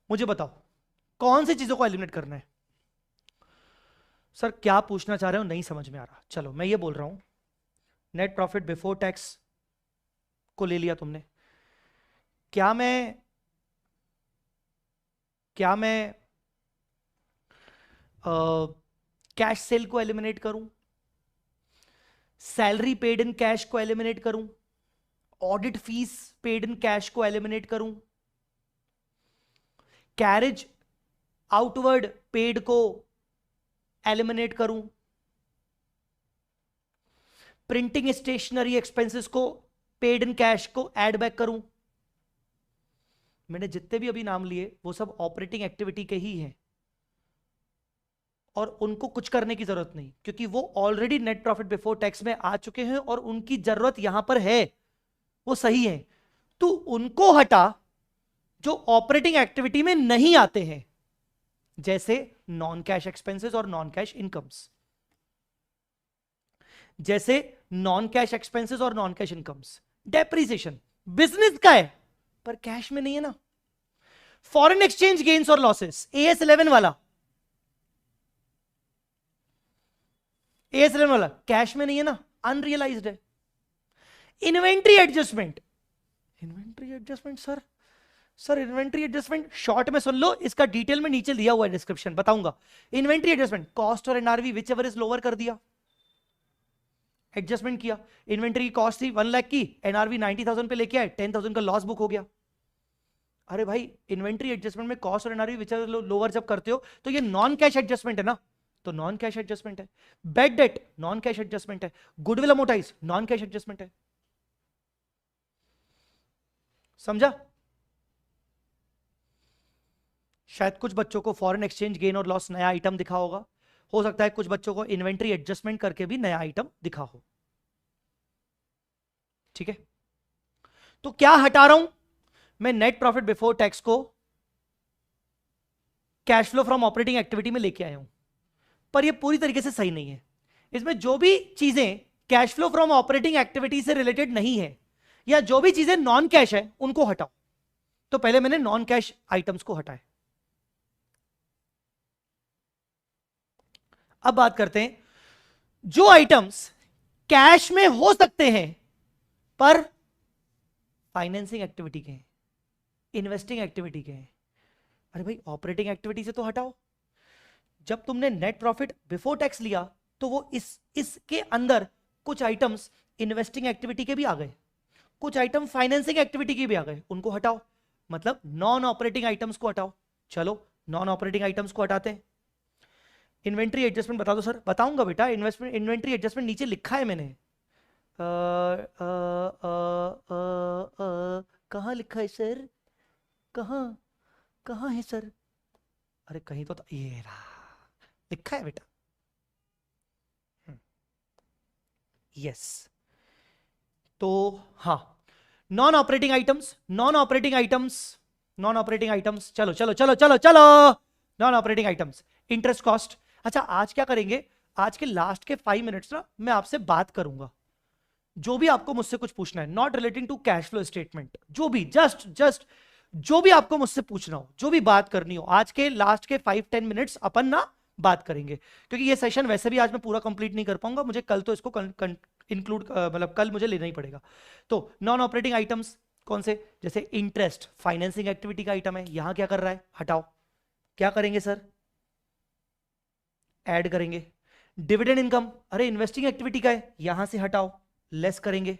मुझे बताओ कौन सी चीजों को एलिमिनेट करना है? सर क्या पूछना चाह रहे हो नहीं समझ में आ रहा। चलो मैं ये बोल रहा हूं, नेट प्रॉफिट बिफोर टैक्स को ले लिया तुमने, क्या मैं क्या मैं कैश सेल को एलिमिनेट करूं, सैलरी पेड इन कैश को एलिमिनेट करूं, audit fees paid in cash को एलिमिनेट करूं, कैरेज आउटवर्ड पेड को एलिमिनेट करूं, प्रिंटिंग स्टेशनरी एक्सपेंसेस को पेड इन कैश को ऐड बैक करूं? मैंने जितने भी अभी नाम लिए वो सब ऑपरेटिंग एक्टिविटी के ही हैं और उनको कुछ करने की जरूरत नहीं, क्योंकि वो already net profit before tax में आ चुके हैं और उनकी जरूरत यहां पर है, वो सही है। तो उनको हटा जो ऑपरेटिंग एक्टिविटी में नहीं आते हैं, जैसे नॉन कैश एक्सपेंसेस और नॉन कैश इनकम्स, जैसे नॉन कैश एक्सपेंसेस और non cash incomes. Depreciation business का है पर कैश में नहीं है ना। फॉरेन एक्सचेंज गेन्स और लॉसेस, AS11 वाला, AS11 वाला कैश में नहीं है ना, अनरियलाइज्ड है। Inventory adjustment, inventory adjustment sir inventory adjustment short में सुन लो, इसका डिटेल में नीचे दिया हुआ है, डिस्क्रिप्शन बताऊंगा। इन्वेंट्री एडजस्टमेंट, कॉस्ट और NRV which ever is lower कर दिया, एडजस्टमेंट किया। इन्वेंट्री की कॉस्ट थी 1 लाख की, एनआरवी 90,000 पे लेके आए, 10,000 का लॉस बुक हो गया। अरे भाई इन्वेंट्री एडजस्टमेंट में कॉस्ट और एनआरवी विच एवर लोअर जब करते हो तो ये नॉन कैश एडजस्टमेंट है ना, तो नॉन कैश एडजस्टमेंट है। Bad debt non cash adjustment है, goodwill amortize non cash adjustment है। समझा? शायद कुछ बच्चों को फॉरेन एक्सचेंज गेन और लॉस नया आइटम दिखा होगा, हो सकता है कुछ बच्चों को इन्वेंट्री एडजस्टमेंट करके भी नया आइटम दिखा हो। ठीक है, तो क्या हटा रहा हूं मैं? नेट प्रॉफिट बिफोर टैक्स को cash flow from operating activity में लेके आया हूं, पर यह पूरी तरीके से सही नहीं है। इसमें जो भी चीजें cash flow from operating activity से रिलेटेड नहीं है या जो भी चीजें नॉन कैश है उनको हटाओ। तो पहले मैंने नॉन कैश आइटम्स को हटाया। अब बात करते हैं जो आइटम्स कैश में हो सकते हैं पर फाइनेंसिंग एक्टिविटी के हैं, इन्वेस्टिंग एक्टिविटी के हैं। अरे भाई ऑपरेटिंग एक्टिविटी से तो हटाओ। जब तुमने नेट प्रॉफिट बिफोर टैक्स लिया तो वो इसके अंदर कुछ आइटम्स इन्वेस्टिंग एक्टिविटी के भी आ गए, कुछ आइटम फाइनेंसिंग एक्टिविटी के भी आ गए, उनको हटाओ, मतलब नॉन ऑपरेटिंग आइटम्स को हटाओ। चलो नॉन ऑपरेटिंग आइटम्स को हटाते हैं। इन्वेंट्री एडजस्टमेंट बता दो सर। बताऊंगा बेटा, इन्वेस्टमेंट इन्वेंट्री एडजस्टमेंट नीचे लिखा है मैंने। कहाँ लिखा है सर, कहाँ कहाँ है सर? अरे कहीं तो ये रहा, लिखा है बेटा। यस, तो हाँ, non operating items, non operating items, non operating items, चलो चलो चलो चलो चलो, non operating items, interest cost. अच्छा आज क्या करेंगे, आज के लास्ट के 5 मिनट्स ना मैं आपसे बात करूंगा, जो भी आपको मुझसे कुछ पूछना है not relating to cash flow statement, जो भी जस्ट जस्ट जो भी आपको मुझसे पूछना हो, जो भी बात करनी हो, आज के लास्ट के 5-10 मिनट्स अपन ना बात करेंगे, क्योंकि ये सेशन वैसे भी आज मैं पूरा कंप्लीट नहीं कर पाऊंगा, मुझे कल तो इसको इंक्लूड मतलब कल मुझे लेना ही पड़ेगा। तो नॉन ऑपरेटिंग आइटम्स कौन से, जैसे इंटरेस्ट फाइनेंसिंग एक्टिविटी का आइटम है, यहां क्या कर रहा है, हटाओ। क्या करेंगे सर, ऐड करेंगे। डिविडेंड इनकम, अरे इन्वेस्टिंग एक्टिविटी का है, यहां से हटाओ, लेस करेंगे।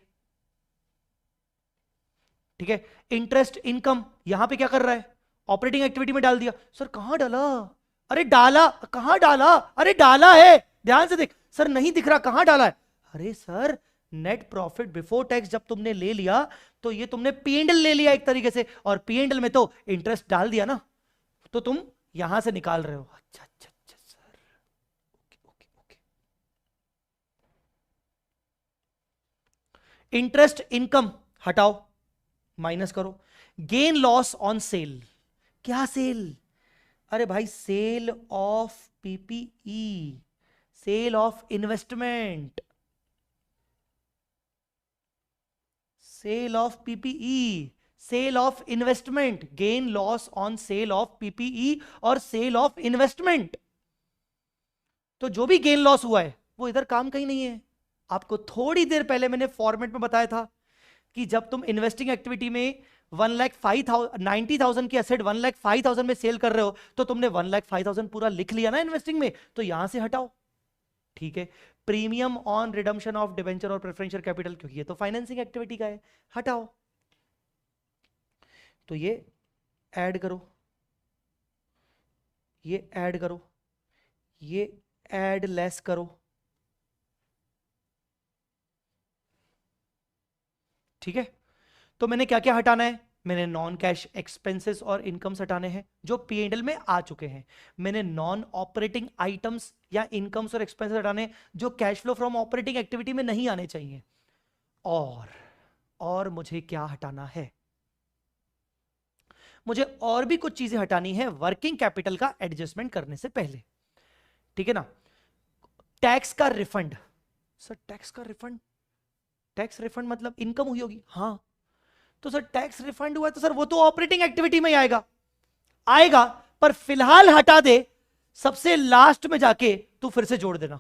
ठीक है, इंटरेस्ट इनकम यहां पे क्या कर रहा है, ऑपरेटिंग एक्टिविटी में डाल दिया। सर कहां डाला, अरे डाला, कहां डाला, अरे डाला है, ध्यान से देख सर, नहीं दिख रहा कहां डाला है। अरे sir net profit before tax जब तुमने ले लिया तो ये तुमने पीएनएल ले लिया एक तरीके से, और पीएनएल में तो इंटरेस्ट डाल दिया ना, तो तुम यहां से निकाल रहे हो। अच्छा अच्छा अच्छा sir, okay okay okay. Interest income हटाओ, माइनस करो। गेन लॉस ऑन सेल, क्या सेल, अरे भाई sale of PPE, sale of investment, sale of PPE, sale of investment, gain loss on sale of PPE और सेल ऑफ इन्वेस्टमेंट। तो जो भी gain loss हुआ है वो इधर काम कहीं नहीं है। आपको थोड़ी देर पहले मैंने फॉर्मेट में बताया था कि जब तुम इन्वेस्टिंग एक्टिविटी में 1,90,000 की एसेट 1,05,000 में सेल कर रहे हो, तो तुमने 1,05,000 पूरा लिख लिया ना इन्वेस्टिंग में, तो यहां से हटाओ। ठीक है, premium on redemption of debenture और प्रेफरेंशियल कैपिटल, क्योंकि ये तो फाइनेंसिंग एक्टिविटी का है, हटाओ। तो ये ऐड करो, ये ऐड करो, ये ऐड लेस करो। ठीक है, तो मैंने क्या क्या हटाना है, मैंने नॉन कैश एक्सपेंसेस और इनकम्स हटाने हैं जो पीएनएल में आ चुके हैं। मैंने नॉन ऑपरेटिंग आइटम्स या इनकम्स और एक्सपेंसेस हटाने हैं जो cash flow from operating activity में नहीं आने चाहिए। और मुझे क्या हटाना है, मुझे और भी कुछ चीजें हटानी है वर्किंग कैपिटल का एडजस्टमेंट करने से पहले। ठीक है ना, टैक्स का रिफंड, सर टैक्स का रिफंड, टैक्स रिफंड मतलब इनकम हुई होगी, हाँ, तो सर टैक्स रिफंड हुआ तो सर वो तो ऑपरेटिंग एक्टिविटी में ही आएगा, आएगा, पर फिलहाल हटा दे, सबसे लास्ट में जाके तू फिर से जोड़ देना।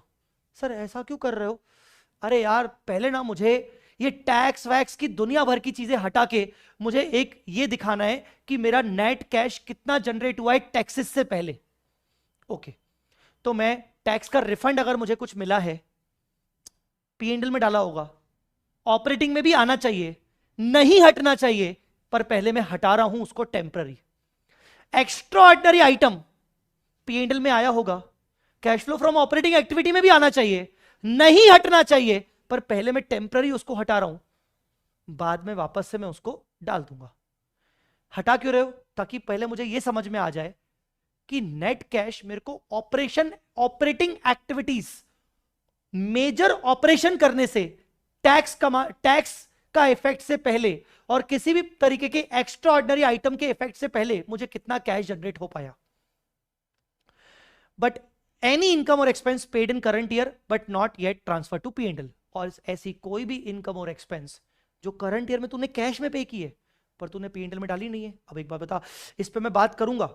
सर ऐसा क्यों कर रहे हो, अरे यार पहले ना मुझे ये टैक्स वैक्स की दुनिया भर की चीजें हटा के मुझे एक ये दिखाना है कि मेरा नेट कैश कितना जनरेट हुआ है टैक्सेस से पहले। ओके, तो मैं टैक्स का रिफंड अगर मुझे कुछ मिला है, पीएनएल में डाला होगा, ऑपरेटिंग में भी आना चाहिए, नहीं हटना चाहिए, पर पहले मैं हटा रहा हूं उसको temporary. Extra ordinary item PNL में आया होगा, cash flow from operating activity में भी आना चाहिए, नहीं हटना चाहिए, पर पहले मैं टेम्पररी उसको हटा रहा हूं, बाद में वापस से मैं उसको डाल दूंगा। हटा क्यों रहे हो, ताकि पहले मुझे यह समझ में आ जाए कि नेट कैश मेरे को ऑपरेटिंग एक्टिविटीज, मेजर ऑपरेशन करने से, टैक्स का इफेक्ट से पहले और किसी भी तरीके के एक्स्ट्रा ऑर्डिनरी आइटम के इफेक्ट से पहले मुझे कितना कैश जनरेट हो पाया। बट एनी इनकम और expense paid in current year but not yet transfer to PNL, और ऐसी कोई भी इनकम और एक्सपेंस जो करंट ईयर में तूने कैश में पे की है पर तूने पीएनएल में डाली नहीं है। अब एक बात बता, इस पे मैं बात करूंगा,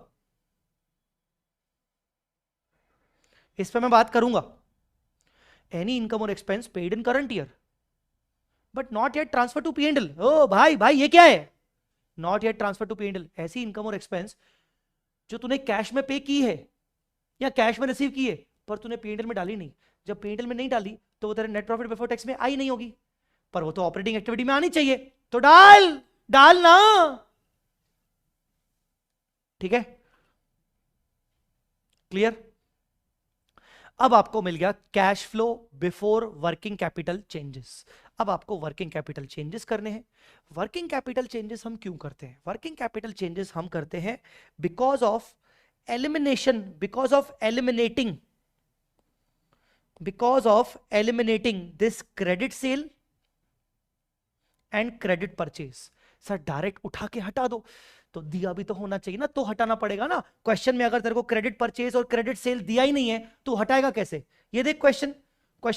इस पे मैं बात करूंगा। एनी इनकम और expense paid in current year but not yet transfer to PNL, ओ भाई भाई ये क्या है, not yet transfer to PNL, ऐसी इनकम और एक्सपेंस जो तूने कैश में पे की है या कैश में रिसीव की है पर तूने पीएनएल में डाली नहीं। जब पीएनएल में नहीं डाली तो वो तेरे नेट प्रॉफिट बिफोर टैक्स में आई नहीं होगी, पर वो तो ऑपरेटिंग एक्टिविटी में आनी चाहिए, तो डाल ना, ठीक है, क्लियर। अब आपको मिल गया cash flow before working capital changes. अब आपको वर्किंग कैपिटल चेंजेस करने हैं। वर्किंग कैपिटल चेंजेस हम क्यों करते हैं? वर्किंग कैपिटल चेंजेस हम करते हैं because of elimination, because of eliminating this credit sale and credit purchase. Sir direct उठा के हटा दो, तो दिया भी तो होना चाहिए ना, तो हटाना पड़ेगा ना। क्वेश्चन में अगर तेरे को क्रेडिट परचेज और क्रेडिट सेल दिया ही नहीं है तो हटाएगा कैसे? ये देख क्वेश्चन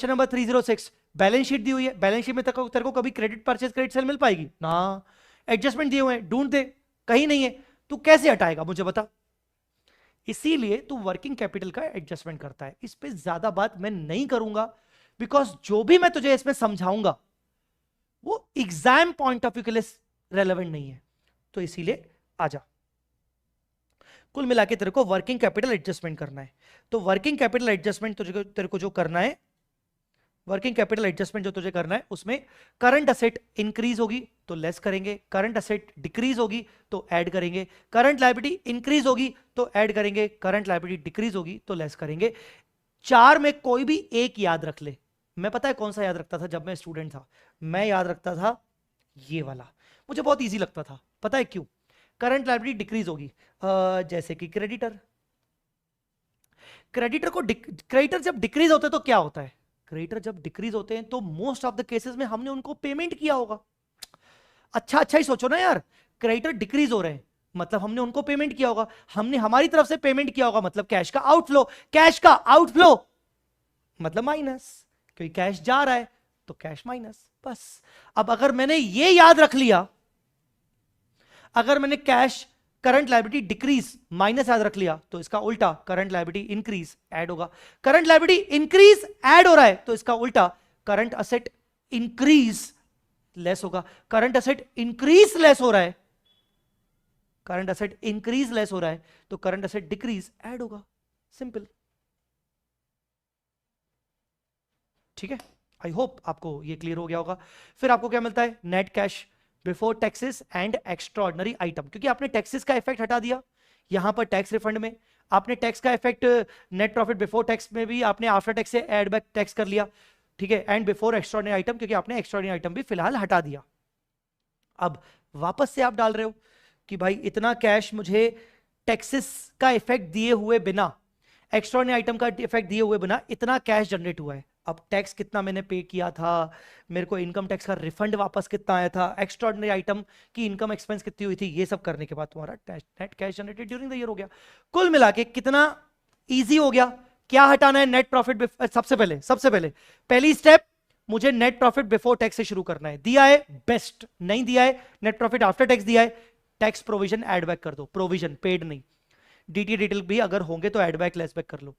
नंबर 306, बैलेंस शीट दी हुई है, बैलेंस शीट में तेरे को कभी क्रेडिट परचेज क्रेडिट सेल मिल पाएगी ना? एडजस्टमेंट दिए हुए हैं, ढूंढ दे, कहीं नहीं है, तू कैसे हटाएगा मुझे बता। इसीलिए तू वर्किंग कैपिटल का एडजस्टमेंट करता है। इस पे ज्यादा बात मैं नहीं करूंगा, बिकॉज जो भी मैं तुझे इसमें समझाऊंगा वो एग्जाम पॉइंट ऑफ व्यू के लिए रेलेवेंट नहीं है, तो इसीलिए आजा। कुल मिला के तेरे को वर्किंग कैपिटल एडजस्टमेंट करना है। तो वर्किंग कैपिटल एडजस्टमेंट तेरे को जो करना है, वर्किंग कैपिटल एडजस्टमेंट जो तुझे करना है, उसमें करंट असेट इंक्रीज होगी तो लेस करेंगे, करंट असेट डिक्रीज होगी तो ऐड करेंगे, करंट लायबिलिटी इंक्रीज होगी तो ऐड करेंगे, करंट लायबिलिटी डिक्रीज होगी तो लेस करेंगे। चार में कोई भी एक याद रख ले। मैं पता है कौन सा याद रखता था जब मैं स्टूडेंट था? मैं याद रखता था ये वाला, मुझे बहुत इजी लगता था। पता है क्यों? करंट लायबिलिटी डिक्रीज होगी, जैसे कि क्रेडिटर जब डिक्रीज होते हैं तो क्या होता है? क्रेडिटर जब डिक्रीज होते हैं तो मोस्ट ऑफ द केसेस में हमने उनको पेमेंट किया होगा। अच्छा ही सोचो ना यार, क्रेडिटर डिक्रीज हो रहे हैं मतलब हमने उनको पेमेंट किया होगा, हमने हमारी तरफ से पेमेंट किया होगा, मतलब कैश का आउटफ्लो मतलब माइनस, क्योंकि कैश जा रहा है तो कैश माइनस, बस। अब अगर मैंने ये याद रख लिया, अगर मैंने cash current liability decrease minus याद रख लिया, तो इसका उल्टा करंट लायबिलिटी इंक्रीज ऐड होगा। करंट लायबिलिटी इंक्रीज ऐड हो रहा है तो इसका उल्टा करंट असेट इंक्रीज लेस होगा। करंट असेट इंक्रीज लेस हो रहा है, करंट असेट इंक्रीज लेस हो रहा है तो करंट असेट डिक्रीज ऐड होगा, सिंपल। ठीक है, आई होप आपको ये क्लियर हो गया होगा। फिर आपको क्या मिलता है? Net cash before taxes and extraordinary item, क्योंकि आपने टैक्सेस का इफेक्ट हटा दिया, यहां पर टैक्स रिफंड में आपने टैक्स का effect net profit before tax में भी आपने आफ्टर टैक्स से एड बैक टैक्स कर लिया, ठीक है, एंड बिफोर एक्स्ट्राऑर्डिनरी आइटम, क्योंकि आपने एक्स्ट्राऑर्डिनरी आइटम भी फिलहाल हटा दिया। अब वापस से आप डाल रहे हो कि भाई इतना कैश मुझे टैक्सेस का इफेक्ट दिए हुए बिना, एक्स्ट्राऑर्डिनरी आइटम का इफेक्ट दिए हुए बिना इतना कैश जनरेट हुआ है। अब टैक्स कितना मैंने पे किया था, मेरे को इनकम टैक्स का रिफंड वापस कितना आया था, एक्स्ट्राऑर्डिनरी आइटम की इनकम एक्सपेंस कितनी हुई थी, ये सब करने के बाद तुम्हारा net cash generated during the year हो गया। कुल मिला के कितना इजी हो गया। क्या हटाना है? Net profit. सबसे पहले पहली स्टेप, मुझे नेट प्रॉफिट बिफोर टैक्स से शुरू करना है। दिया है बेस्ट, नहीं दिया है नेट प्रॉफिट आफ्टर टैक्स दिया है, टैक्स प्रोविजन एड बैक कर दो, प्रोविजन पेड नहीं, डीटी डिटेल भी अगर होंगे तो एड बैक लेस बैक कर लो।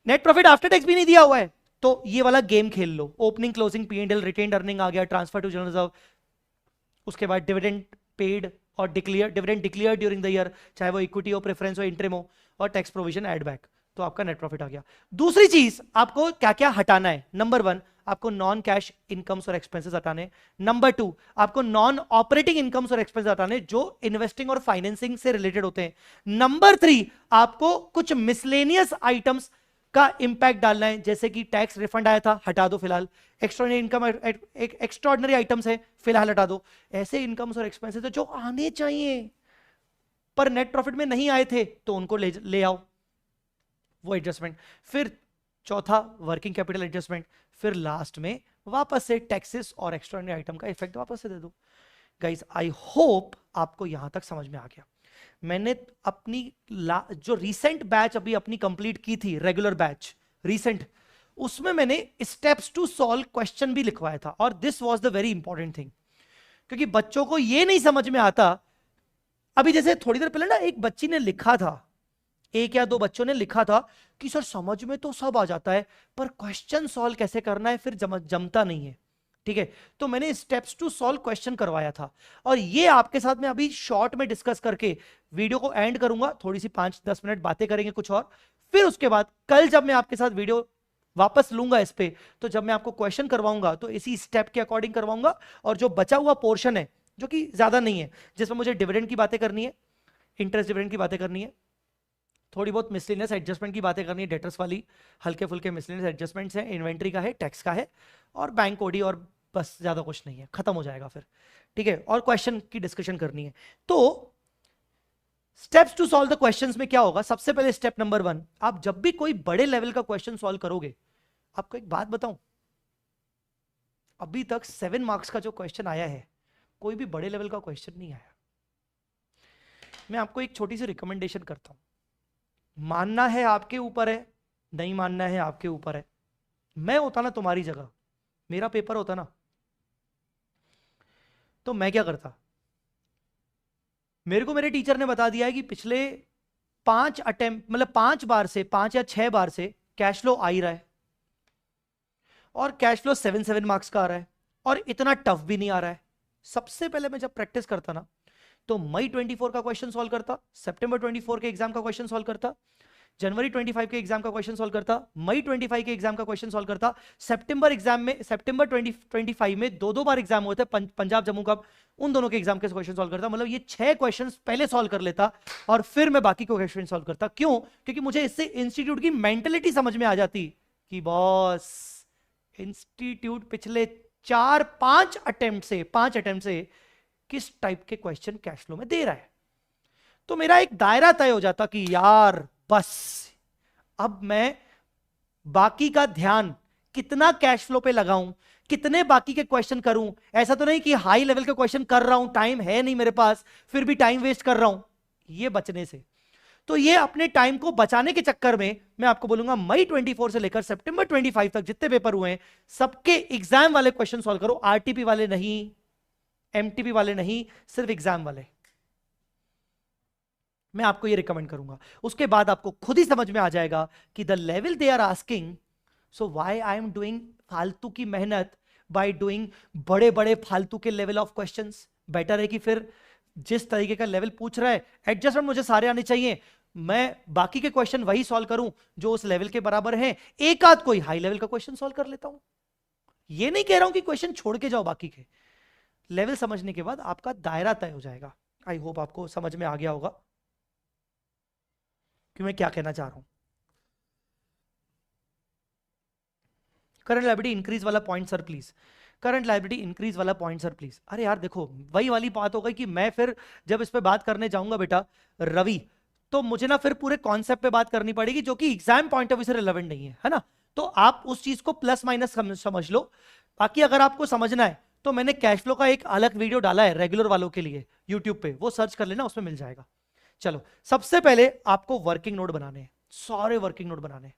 नेट प्रॉफिट आफ्टर टैक्स भी नहीं दिया हुआ है तो ये वाला गेम खेल लो, opening closing P&L retained earning आ गया, ट्रांसफर टू जनरल रिजर्व, उसके बाद डिविडेंड पेड और dividend declared during the year, चाहे वो इक्विटी हो, प्रेफरेंस हो, इंट्रीम हो, और टैक्स प्रोविजन एड बैक, तो आपका नेट प्रॉफिट आ गया। दूसरी चीज आपको क्या क्या हटाना है? नंबर 1, आपको नॉन कैश इनकम्स और एक्सपेंसेस हटाने। नंबर 2, आपको नॉन ऑपरेटिंग इनकम्स और एक्सपेंसेस हटाने जो इन्वेस्टिंग और फाइनेंसिंग से रिलेटेड होते हैं। नंबर 3, आपको कुछ मिसलेनियस आइटम्स का इंपैक्ट डालना है, जैसे कि टैक्स रिफंड आया था, हटा दो फिलहाल, एक्स्ट्राऑर्डिनरी इनकम, एक्स्ट्राऑर्डिनरी आइटम्स है फिलहाल हटा दो, ऐसे इनकम्स और एक्सपेंसेस जो आने चाहिए पर नेट प्रॉफिट में नहीं आए थे तो उनको ले आओ, वो एडजस्टमेंट। फिर चौथा वर्किंग कैपिटल एडजस्टमेंट, फिर लास्ट में वापस से टैक्सेस और एक्स्ट्राऑर्डिनरी आइटम का इफेक्ट वापस से दे दो। गाइस आई होप आपको यहां तक समझ में आ गया। मैंने अपनी जो रीसेंट बैच अभी अपनी कंप्लीट की थी, रेगुलर बैच रीसेंट, उसमें मैंने स्टेप्स टू सॉल्व क्वेश्चन भी लिखवाया था, और this was the very important thing, क्योंकि बच्चों को ये नहीं समझ में आता। अभी जैसे थोड़ी देर पहले ना एक बच्ची ने लिखा था, एक या दो बच्चों ने लिखा था कि सर समझ में तो सब आ जाता है पर क्वेश्चन सॉल्व कैसे करना है फिर जमता नहीं है। ठीक है, तो मैंने स्टेप्स टू सॉल्व क्वेश्चन करवाया था, और ये आपके साथ में अभी शॉर्ट में डिस्कस करके वीडियो को एंड करूंगा, थोड़ी सी 5-10 मिनट बातें करेंगे कुछ और, फिर उसके बाद कल जब मैं आपके साथ वीडियो वापस लूंगा इस पे, तो जब मैं आपको क्वेश्चन करवाऊंगा तो इसी स्टेप के अकॉर्डिंग करवाऊंगा, और जो बचा हुआ पोर्शन है जो कि ज्यादा नहीं है, जिसमें मुझे डिविडेंड की बातें करनी है, इंटरेस्ट डिविडेंड की बातें करनी है, थोड़ी बहुत मिसलेनियस एडजस्टमेंट की बातें करनी है, डेटर्स वाली हल्के फुल्के मिसलेनियस एडजस्टमेंट्स हैं, इन्वेंट्री का है, टैक्स का है, और बैंक ओडी, और बस ज्यादा कुछ नहीं है, खत्म हो जाएगा फिर, ठीक है। और क्वेश्चन की डिस्कशन करनी है। तो steps to solve the questions में क्या होगा, सबसे पहले स्टेप नंबर 1, आप जब भी कोई बड़े लेवल का क्वेश्चन सॉल्व करोगे, आपको एक बात बताऊं, अभी तक 7 मार्क्स का जो क्वेश्चन आया है, कोई भी बड़े लेवल का क्वेश्चन नहीं आया। मैं आपको एक छोटी सी रिकमेंडेशन करता हूं, मानना है आपके ऊपर है, नहीं मानना है आपके ऊपर है। मैं होता ना तुम्हारी जगह, मेरा पेपर होता ना, तो मैं क्या करता, मेरे को मेरे टीचर ने बता दिया है कि पिछले 5 अटेम्प्ट, मतलब 5 बार से, 5 या 6 बार से कैश फ्लो आ ही रहा है, और कैश फ्लो 7 मार्क्स का आ रहा है, और इतना टफ भी नहीं आ रहा है। सबसे पहले मैं जब प्रैक्टिस करता ना, तो मई 24 का क्वेश्चन सॉल्व करता, सितंबर 24 के एग्जाम का क्वेश्चन सॉल्व करता, जनवरी 25 के एग्जाम का क्वेश्चन सॉल्व करता, मई 25 के एग्जाम का क्वेश्चन सॉल्व करता, सितंबर एग्जाम में, सितंबर 2025 में 2 बार एग्जाम होते हैं, पंजाब जम्मू का, उन दोनों के एग्जाम के क्वेश्चन सॉल्व करता। मतलब ये 6 क्वेश्चंस पहले सॉल्व कर लेता, और फिर मैं बाकी के क्वेश्चन सॉल्व करता। क्यों? क्योंकि मुझे इससे इंस्टीट्यूट की मेंटेलिटी समझ में आ जाती कि बॉस, इंस्टीट्यूट पिछले 4-5 अटेम्प्ट से किस टाइप के क्वेश्चन कैश फ्लो में दे रहा है। तो मेरा एक दायरा तय हो जाता कि यार बस, अब मैं बाकी का ध्यान कितना कैश फ्लो पे लगाऊं, कितने बाकी के क्वेश्चन करूं। ऐसा तो नहीं कि हाई लेवल के क्वेश्चन कर रहा हूं, टाइम है नहीं मेरे पास, फिर भी टाइम वेस्ट कर रहा हूं, ये बचने से। तो ये अपने टाइम को बचाने के चक्कर में मैं आपको बोलूंगा, मई 24 से लेकर सितंबर 25 तक जितने पेपर हुए हैं, सबके एग्जाम वाले क्वेश्चन सॉल्व करो, आरटीपी वाले नहीं, एमटीपी वाले नहीं, सिर्फ एग्जाम वाले। मैं आपको ये रिकमेंड करूंगा। उसके बाद आपको खुद ही समझ में आ जाएगा कि the level they are asking, so why I am doing फालतू की मेहनत बाय डूइंग बड़े बड़े फालतू के लेवल ऑफ क्वेश्चंस। बेटर है कि फिर जिस तरीके का लेवल पूछ रहा है, एडजस्टमेंट मुझे सारे आने चाहिए, मैं बाकी के क्वेश्चन वही सॉल्व करूं जो उस लेवल के बराबर हैं, एक आध कोई हाई लेवल का क्वेश्चन सॉल्व कर लेता हूं। ये नहीं कह रहा हूं कि क्वेश्चन छोड़ के जाओ, बाकी के लेवल समझने के बाद आपका दायरा तय हो जाएगा। आई होप आपको समझ में आ गया होगा कि मैं क्या कहना चाह रहा हूं। करंट लायबिलिटी इंक्रीज वाला point sir please, current liability increase वाला पॉइंट सर प्लीज। अरे यार देखो, वही वाली बात हो गई कि मैं फिर जब इस पे बात करने जाऊंगा बेटा रवि, तो मुझे ना फिर पूरे कॉन्सेप्ट पे बात करनी पड़ेगी, जो कि एग्जाम पॉइंट ऑफ व्यू से रिलेवेंट नहीं है ना। तो आप उस चीज को प्लस माइनस समझ लो। बाकी अगर आपको समझना है तो मैंने कैश फ्लो का एक अलग वीडियो डाला है रेगुलर वालों के लिए यूट्यूब पे, वो सर्च कर लेना, उसमें मिल जाएगा। चलो, सबसे पहले आपको वर्किंग नोट बनाने हैं, सारे वर्किंग नोट बनाने हैं।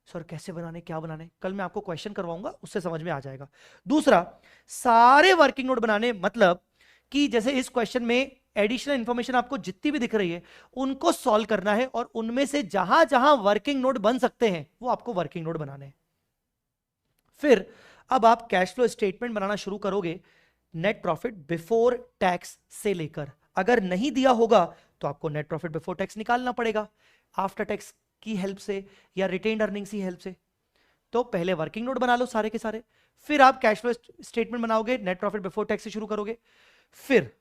सर कैसे बनाने, क्या बनाने, कल मैं आपको क्वेश्चन करवाऊंगा, उससे समझ में आ जाएगा। दूसरा, सारे वर्किंग नोट बनाने, मतलब कि जैसे इस क्वेश्चन में एडिशनल इंफॉर्मेशन आपको जितनी भी दिख रही है उनको सॉल्व करना है, और उनमें से जहां जहां वर्किंग नोट बन सकते हैं वो आपको वर्किंग नोट बनाने हैं। फिर अब आप कैश फ्लो स्टेटमेंट बनाना शुरू करोगे, नेट प्रॉफिट बिफोर टैक्स से लेकर। अगर नहीं दिया होगा तो आपको नेट प्रॉफिट बिफोर टैक्स निकालना पड़ेगा, आफ्टर टैक्स की हेल्प से या रिटेन्ड अर्निंग्स की हेल्प से। तो पहले वर्किंग नोट बना लो सारे के सारे, फिर आप कैश फ्लो स्टेटमेंट बनाओगे, नेट प्रॉफिट बिफोर टैक्स से शुरू करोगे। फिर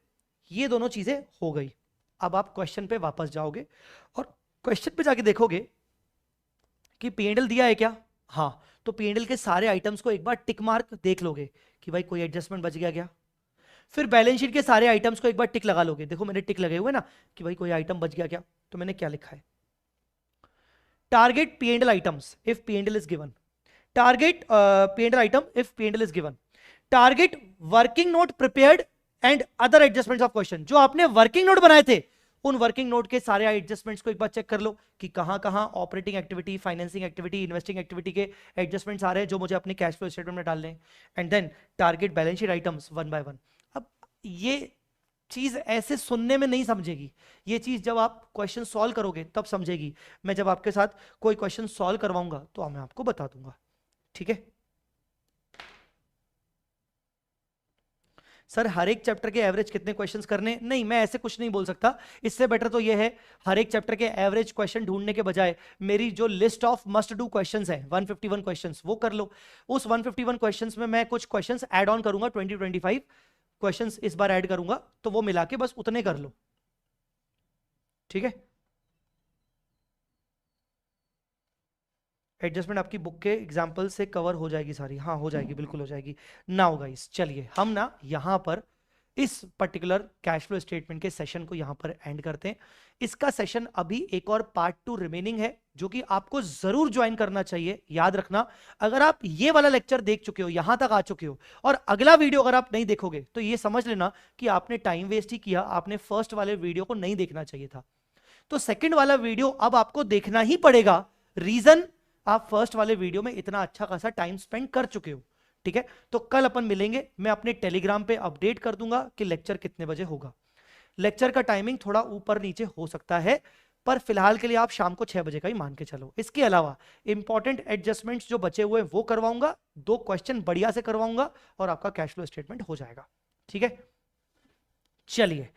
ये दोनों चीजें हो गई, अब आप क्वेश्चन पे वापस जाओगे और क्वेश्चन पे जाके देखोगे कि पीएनएल दिया है क्या, हाँ, तो पीएनएल के सारे आइटम्स को एक बार टिक मार्क देख लोगे कि भाई कोई एडजस्टमेंट बच गया क्या। फिर बैलेंस शीट के सारे आइटम्स को एक बार टिक लगा लोगे, देखो मेरे टिक लगे हुए ना कि भाई कोई आइटम बच गया क्या, तो मैंने क्या लिखा है, target PNL items if PNL is given, target PNL item if PNL is given, target working note prepared and other adjustments of question. जो आपने वर्किंग नोट बनाए थे उन वर्किंग नोट के सारे एडजस्टमेंट्स को एक बार चेक कर लो कि कहां कहां operating activity, financing activity, investing activity के एडजस्टमेंट्स आ रहे हैं जो मुझे अपने कैश फ्लो स्टेटमेंट में डालने हैं। And then target balance sheet items one by one. अब ये चीज ऐसे सुनने में नहीं समझेगी, ये चीज जब आप क्वेश्चन सॉल्व करोगे तब समझेगी। मैं जब आपके साथ कोई क्वेश्चन सॉल्व करवाऊंगा तो मैं आपको बता दूंगा, ठीक है। सर हर एक चैप्टर के एवरेज कितने क्वेश्चंस करने, नहीं मैं ऐसे कुछ नहीं बोल सकता। इससे बेटर तो ये है, हर एक चैप्टर के एवरेज क्वेश्चन ढूंढने के बजाय मेरी जो list of must do questions है 151 क्वेश्चंस, वो कर लो। उस 151 क्वेश्चंस में मैं कुछ क्वेश्चंस ऐड ऑन करूंगा 2025 क्वेश्चंस इस बार ऐड करूंगा, तो वो मिला के बस उतने कर लो, ठीक है। एडजस्टमेंट आपकी बुक के एग्जाम्पल से कवर हो जाएगी सारी, हाँ हो जाएगी, बिल्कुल हो जाएगी। नाउ गाइस चलिए हम ना यहां पर इस पर्टिकुलर कैश फ्लो स्टेटमेंट के सेशन को यहां पर एंड करते हैं। इसका सेशन अभी एक और पार्ट 2 रिमेनिंग है, जो कि आपको जरूर ज्वाइन करना चाहिए। याद रखना, अगर आप ये वाला लेक्चर देख चुके हो, यहां तक आ चुके हो, और अगला वीडियो अगर आप नहीं देखोगे, तो ये समझ लेना कि आपने टाइम वेस्ट ही किया, आपने फर्स्ट वाले वीडियो को नहीं देखना चाहिए था। तो सेकंड वाला वीडियो अब आपको देखना ही पड़ेगा। रीजन, आप फर्स्ट वाले वीडियो में इतना अच्छा खासा टाइम स्पेंड कर चुके हो, ठीक है। तो कल अपन मिलेंगे, मैं अपने टेलीग्राम पे अपडेट कर दूंगा कि लेक्चर कितने बजे होगा। लेक्चर का टाइमिंग थोड़ा ऊपर नीचे हो सकता है, पर फिलहाल के लिए आप शाम को 6 बजे का ही मान के चलो। इसके अलावा इंपॉर्टेंट एडजस्टमेंट्स जो बचे हुए वो करवाऊंगा, 2 क्वेश्चन बढ़िया से करवाऊंगा, और आपका कैश फ्लो स्टेटमेंट हो जाएगा, ठीक है। चलिए,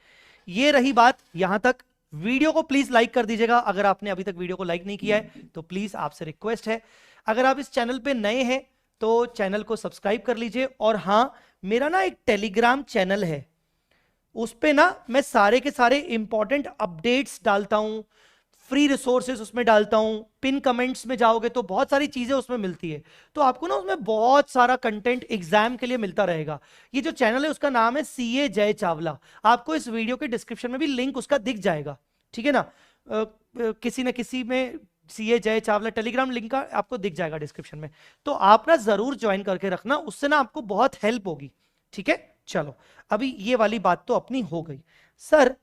ये रही बात यहां तक। वीडियो को प्लीज लाइक कर दीजिएगा, अगर आपने अभी तक वीडियो को लाइक नहीं किया है तो प्लीज आपसे रिक्वेस्ट है। अगर आप इस चैनल पे नए हैं तो चैनल को सब्सक्राइब कर लीजिए। और हां, मेरा ना एक टेलीग्राम चैनल है, उस पे ना मैं सारे के सारे इंपॉर्टेंट अपडेट्स डालता हूं, फ्री रिसोर्सेज उसमें डालता हूं। पिन कमेंट्स में जाओगे तो बहुत सारी चीजें उसमें मिलती है, तो आपको ना उसमें बहुत सारा कंटेंट एग्जाम के लिए मिलता रहेगा। ये जो चैनल है उसका नाम है सीए जय चावला, आपको इस वीडियो के डिस्क्रिप्शन में भी लिंक उसका दिख जाएगा, ठीक है ना। किसी न किसी में सीए जय चावला टेलीग्राम लिंक का आपको दिख जाएगा डिस्क्रिप्शन में, तो आप ना जरूर ज्वाइन करके रखना, उससे ना आपको बहुत हेल्प होगी, ठीक है। चलो, अभी ये वाली बात तो अपनी हो गई। सर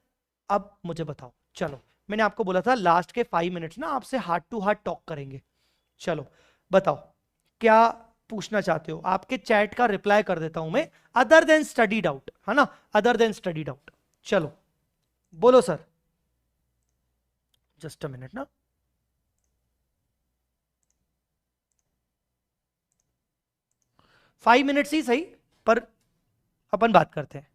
अब मुझे बताओ, चलो मैंने आपको बोला था लास्ट के 5 मिनट्स ना आपसे हार्ट टू हार्ट टॉक करेंगे। चलो बताओ क्या पूछना चाहते हो, आपके चैट का रिप्लाई कर देता हूं मैं, अदर देन स्टडी डाउट, है ना, अदर देन स्टडी डाउट। चलो बोलो सर, जस्ट अ मिनट ना। फाइव मिनट्स ही सही, पर अपन बात करते हैं।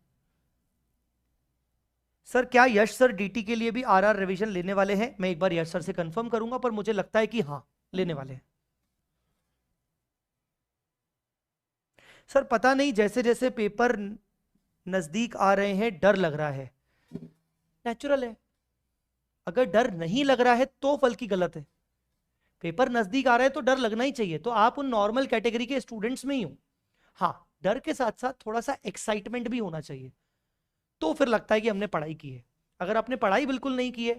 सर क्या यश सर डीटी के लिए भी आरआर रिवीजन लेने वाले हैं? मैं एक बार यश सर से कंफर्म करूंगा, पर मुझे लगता है कि हाँ लेने वाले हैं। सर पता नहीं, जैसे जैसे पेपर नजदीक आ रहे हैं डर लग रहा है। नेचुरल है, अगर डर नहीं लग रहा है तो फल की गलत है। पेपर नजदीक आ रहा है तो डर लगना ही चाहिए, तो आप उन नॉर्मल कैटेगरी के स्टूडेंट्स में ही हो। हाँ, डर के साथ साथ थोड़ा सा एक्साइटमेंट भी होना चाहिए, तो फिर लगता है कि हमने पढ़ाई की है। अगर आपने पढ़ाई बिल्कुल नहीं की है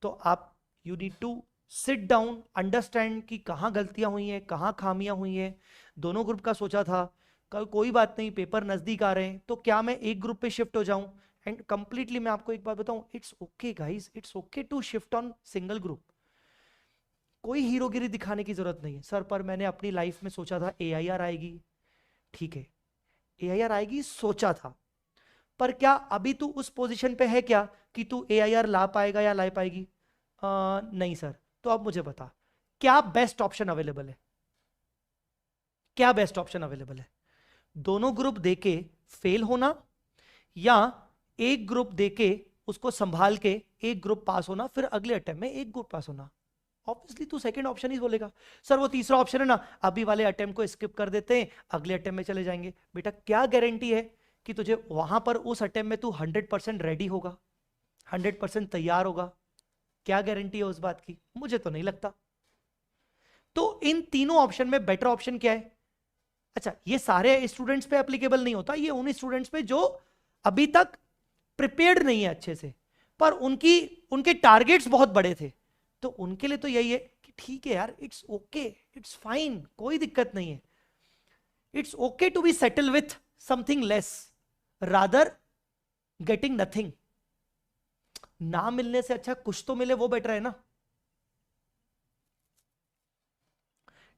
तो आप you need to sit down, understand कि कहाँ गलतियां हुई हैं, कहाँ खामियां हुई हैं। दोनों ग्रुप का सोचा था, कल कोई बात नहीं, पेपर नजदीक आ रहे हैं तो क्या मैं एक ग्रुप पे शिफ्ट हो जाऊं? एंड कंप्लीटली मैं आपको एक बात बताऊं, it's okay guys, it's okay to shift on single group. कोई हीरोगिरी दिखाने की जरूरत नहीं है। सर पर मैंने अपनी लाइफ में सोचा था एआईआर आएगी, ठीक है एआईआर आएगी सोचा था, पर क्या अभी तू उस पोजीशन पे है क्या कि तू एआईआर ला पाएगा या ला पाएगी? नहीं सर। तो अब मुझे बता, क्या बेस्ट ऑप्शन अवेलेबल है? क्या बेस्ट ऑप्शन अवेलेबल है? दोनों ग्रुप देके फेल होना, या एक ग्रुप देके उसको संभाल के एक ग्रुप पास होना, फिर अगले अटेम्प्ट में एक ग्रुप पास होना? ऑब्वियसली तू सेकंड ऑप्शन ही बोलेगा। सर वो तीसरा ऑप्शन है ना, अभी वाले अटेम्प्ट को स्किप कर देते हैं, अगले अटेम्प्ट में चले जाएंगे। बेटा क्या गारंटी है कि तुझे वहां पर उस अटेम्प्ट में तू 100% रेडी होगा, 100% तैयार होगा? क्या गारंटी है उस बात की? मुझे तो नहीं लगता। तो इन तीनों ऑप्शन में बेटर ऑप्शन क्या है? अच्छा, ये सारे स्टूडेंट्स पे एप्लीकेबल नहीं होता, ये उन स्टूडेंट्स पे जो अभी तक प्रिपेयर्ड नहीं है अच्छे से, पर उनके टारगेट्स बहुत बड़े थे, तो उनके लिए तो यही है कि ठीक है यार, इट्स ओके, इट्स फाइन, कोई दिक्कत नहीं है। It's okay to be settle with something less rather getting nothing. ना मिलने से अच्छा कुछ तो मिले, वो बेटर है ना।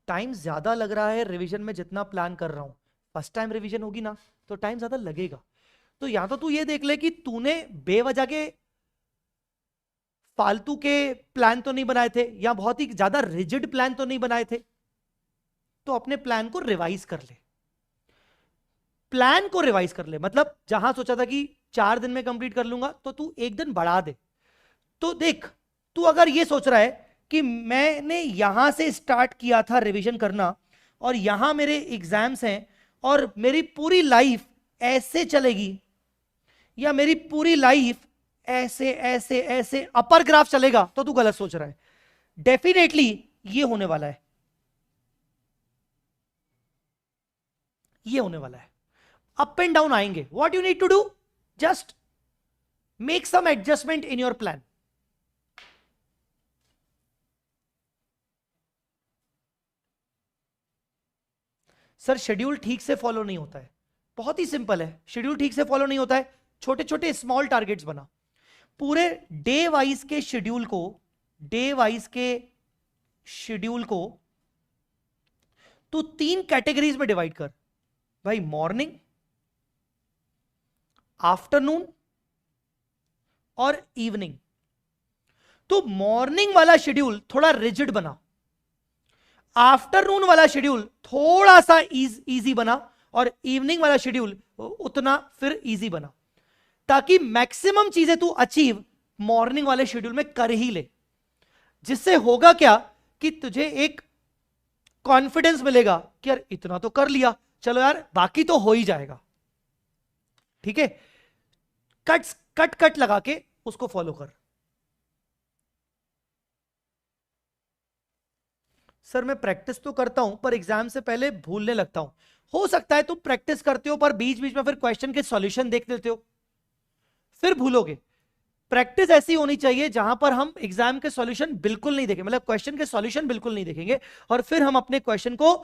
टाइम ज्यादा लग रहा है रिवीजन में जितना प्लान कर रहा हूं, फर्स्ट टाइम रिवीजन होगी ना तो टाइम ज्यादा लगेगा। तो या तो तू ये देख ले कि तूने बेवजह के फालतू के प्लान तो नहीं बनाए थे, या बहुत ही ज्यादा रिजिड प्लान तो नहीं बनाए थे, तो अपने प्लान को रिवाइज कर ले। प्लान को रिवाइज कर ले, मतलब जहां सोचा था कि 4 दिन में कंप्लीट कर लूंगा, तो तू एक दिन बढ़ा दे। तो देख, तू अगर ये सोच रहा है कि मैंने यहां से स्टार्ट किया था रिवीजन करना, और यहां मेरे एग्जाम्स हैं, और मेरी पूरी लाइफ ऐसे चलेगी या मेरी पूरी लाइफ ऐसे ऐसे ऐसे अपर ग्राफ चलेगा, तो तू गलत सोच रहा है। डेफिनेटली ये होने वाला है, ये होने वाला है। अप एंड डाउन आएंगे। What you need to do, just make some adjustment in your plan. Sir schedule ठीक से फॉलो नहीं होता है। बहुत ही सिंपल है, शेड्यूल ठीक से फॉलो नहीं होता है। छोटे छोटे स्मॉल टारगेट्स बना, पूरे डे वाइज के शेड्यूल को, डे वाइज के शेड्यूल को तू 3 कैटेगरीज में डिवाइड कर भाई, मॉर्निंग, आफ्टरनून और इवनिंग। तो मॉर्निंग वाला शेड्यूल थोड़ा रिजिड बना, आफ्टरनून वाला शेड्यूल थोड़ा सा इजी बना, और इवनिंग वाला शेड्यूल उतना फिर इजी बना, ताकि मैक्सिमम चीजें तू अचीव मॉर्निंग वाले शेड्यूल में कर ही ले। जिससे होगा क्या कि तुझे एक कॉन्फिडेंस मिलेगा कि यार इतना तो कर लिया, चलो यार बाकी तो हो ही जाएगा। ठीक है, कट कट कट लगा के उसको फॉलो कर। सर मैं प्रैक्टिस तो करता हूं पर एग्जाम से पहले भूलने लगता हूं। हो सकता है तुम प्रैक्टिस करते हो पर बीच बीच में फिर क्वेश्चन के सॉल्यूशन देख लेते हो, फिर भूलोगे। प्रैक्टिस ऐसी होनी चाहिए जहां पर हम एग्जाम के सॉल्यूशन बिल्कुल नहीं देखें, मतलब क्वेश्चन के सॉल्यूशन बिल्कुल नहीं देखेंगे, और फिर हम अपने क्वेश्चन को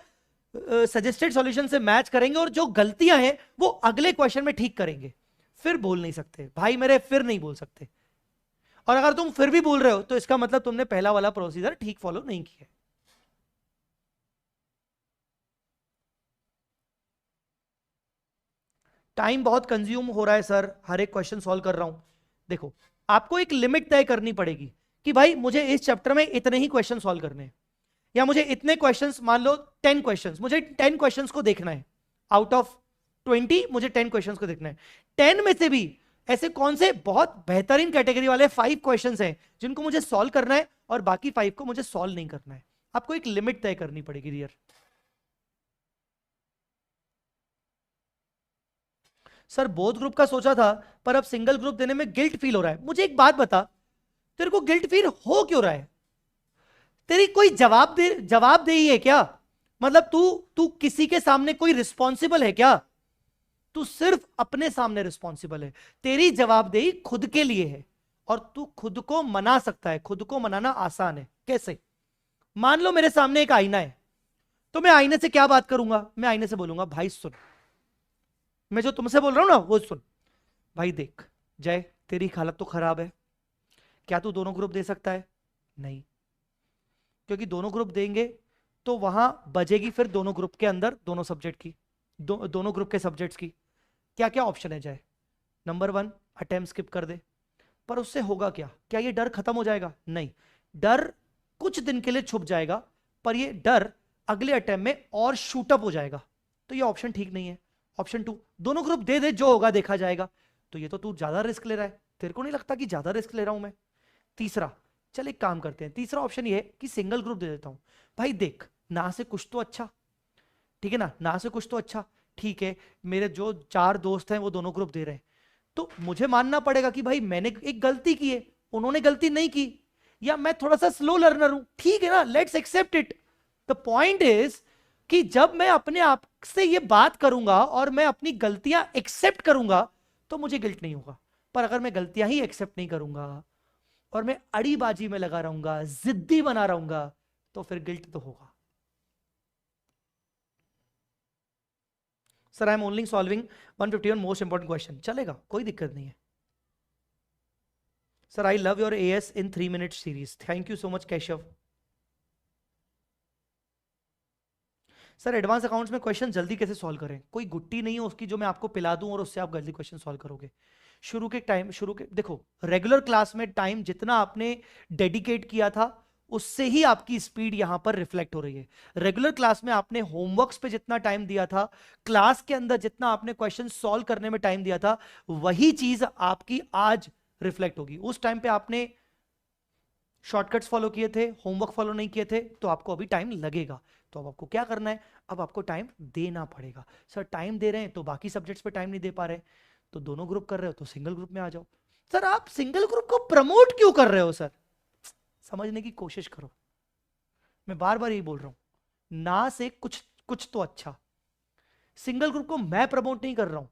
सजेस्टेड सॉल्यूशन से मैच करेंगे, और जो गलतियां हैं वो अगले क्वेश्चन में ठीक करेंगे। फिर बोल नहीं सकते भाई मेरे, फिर नहीं बोल सकते। और अगर तुम फिर भी बोल रहे हो तो इसका मतलब तुमने पहला वाला प्रोसीजर ठीक फॉलो नहीं किया। टाइम बहुत कंज्यूम हो रहा है सर, हर एक क्वेश्चन सॉल्व कर रहा हूं। देखो, आपको एक लिमिट तय करनी पड़ेगी कि भाई मुझे इस चैप्टर में इतने ही क्वेश्चन सॉल्व करने हैं, या मुझे इतने क्वेश्चंस, मान लो 10 क्वेश्चंस, मुझे 10 क्वेश्चंस को देखना है। आउट ऑफ 20 मुझे 10 क्वेश्चंस को देखना है। 10 में से भी ऐसे कौन से बहुत बेहतरीन कैटेगरी वाले 5 क्वेश्चंस हैं जिनको मुझे सॉल्व करना है, और बाकी 5 को मुझे सॉल्व नहीं करना है। आपको एक लिमिट तय करनी पड़ेगी डियर। सर बोथ ग्रुप का सोचा था पर अब सिंगल ग्रुप देने में गिल्ट फील हो रहा है। मुझे एक बात बता, तेरे को गिल्ट फील हो क्यों रहा है? तेरी कोई जवाबदेही है क्या? मतलब तू तू किसी के सामने कोई रिस्पॉन्सिबल है क्या? तू सिर्फ अपने सामने रिस्पॉन्सिबल है। तेरी जवाबदेही खुद के लिए है, और तू खुद को मना सकता है। खुद को मनाना आसान है। कैसे? मान लो मेरे सामने एक आईना है, तो मैं आईने से क्या बात करूंगा? मैं आईने से बोलूंगा भाई सुन, मैं जो तुमसे बोल रहा हूं ना वो सुन। भाई देख जय, तेरी हालत तो खराब है, क्या तू दोनों ग्रुप दे सकता है? नहीं, क्योंकि दोनों ग्रुप देंगे तो वहां बजेगी फिर दोनों ग्रुप के अंदर दोनों सब्जेक्ट की, दोनों ग्रुप के सब्जेक्ट्स की। क्या क्या ऑप्शन है जय? नंबर 1, अटेम्प्ट स्किप कर दे। पर उससे होगा क्या? क्या ये डर खत्म हो जाएगा? नहीं, डर कुछ दिन के लिए छुप जाएगा, पर ये डर अगले अटेम्प्ट में और शूटअप हो जाएगा। तो ये ऑप्शन ठीक नहीं है। ऑप्शन 2, दोनों ग्रुप दे दे, जो होगा देखा जाएगा। तो ये तो तू ज्यादा रिस्क ले रहा है, तेरे को नहीं लगता कि ज्यादा रिस्क ले रहा हूं मैं? तीसरा, चल एक काम करते हैं, तीसरा ऑप्शन ये है कि सिंगल ग्रुप दे देता हूं। भाई देख, ना से कुछ तो अच्छा, ठीक है ना, ना से कुछ तो अच्छा। ठीक है, मेरे जो 4 दोस्त हैं वो दोनों ग्रुप दे रहे हैं, तो मुझे मानना पड़ेगा कि भाई मैंने एक गलती की है, उन्होंने गलती नहीं की, या मैं थोड़ा सा स्लो लर्नर हूं। ठीक है ना, let's accept it. The point is कि जब मैं अपने आप से ये बात करूंगा और मैं अपनी गलतियां एक्सेप्ट करूंगा तो मुझे गिल्ट नहीं होगा। पर अगर मैं गलतियां ही एक्सेप्ट नहीं करूंगा और मैं अड़ीबाजी में लगा रहूंगा, जिद्दी बना रहूंगा, तो फिर गिल्ट तो होगा। Sir I am only solving 151 most important question. चलेगा, कोई दिक्कत नहीं है। Sir I love your AS in 3 minute series. Thank you so much कैशव। सर एडवांस अकाउंट्स में क्वेश्चन जल्दी कैसे सॉल्व करें? कोई गुट्टी नहीं है उसकी जो मैं आपको पिला दूं और उससे आप जल्दी क्वेश्चन सॉल्व करोगे। शुरू के देखो, रेगुलर क्लास में टाइम जितना आपने डेडिकेट किया था उससे ही आपकी स्पीड यहां पर रिफ्लेक्ट हो रही है। रेगुलर क्लास में आपने होमवर्क्स पे जितना टाइम दिया था, क्लास के अंदर जितना आपने क्वेश्चन सॉल्व करने में टाइम दिया था, वही चीज आपकी आज रिफ्लेक्ट होगी। उस टाइम पे आपने शॉर्टकट्स फॉलो किए थे, होमवर्क फॉलो नहीं किए थे, तो आपको अभी टाइम लगेगा। तो अब आपको क्या करना है, अब आपको टाइम देना पड़ेगा। सर टाइम दे रहे हैं तो बाकी सब्जेक्ट्स पे टाइम नहीं दे पा रहे, तो दोनों ग्रुप कर रहे हो तो सिंगल ग्रुप में आ जाओ। सर आप सिंगल ग्रुप को प्रमोट क्यों कर रहे हो सर? समझने की कोशिश करो, मैं बार बार यही बोल रहा हूं, ना से कुछ कुछ तो अच्छा। सिंगल ग्रुप को मैं प्रमोट नहीं कर रहा हूं,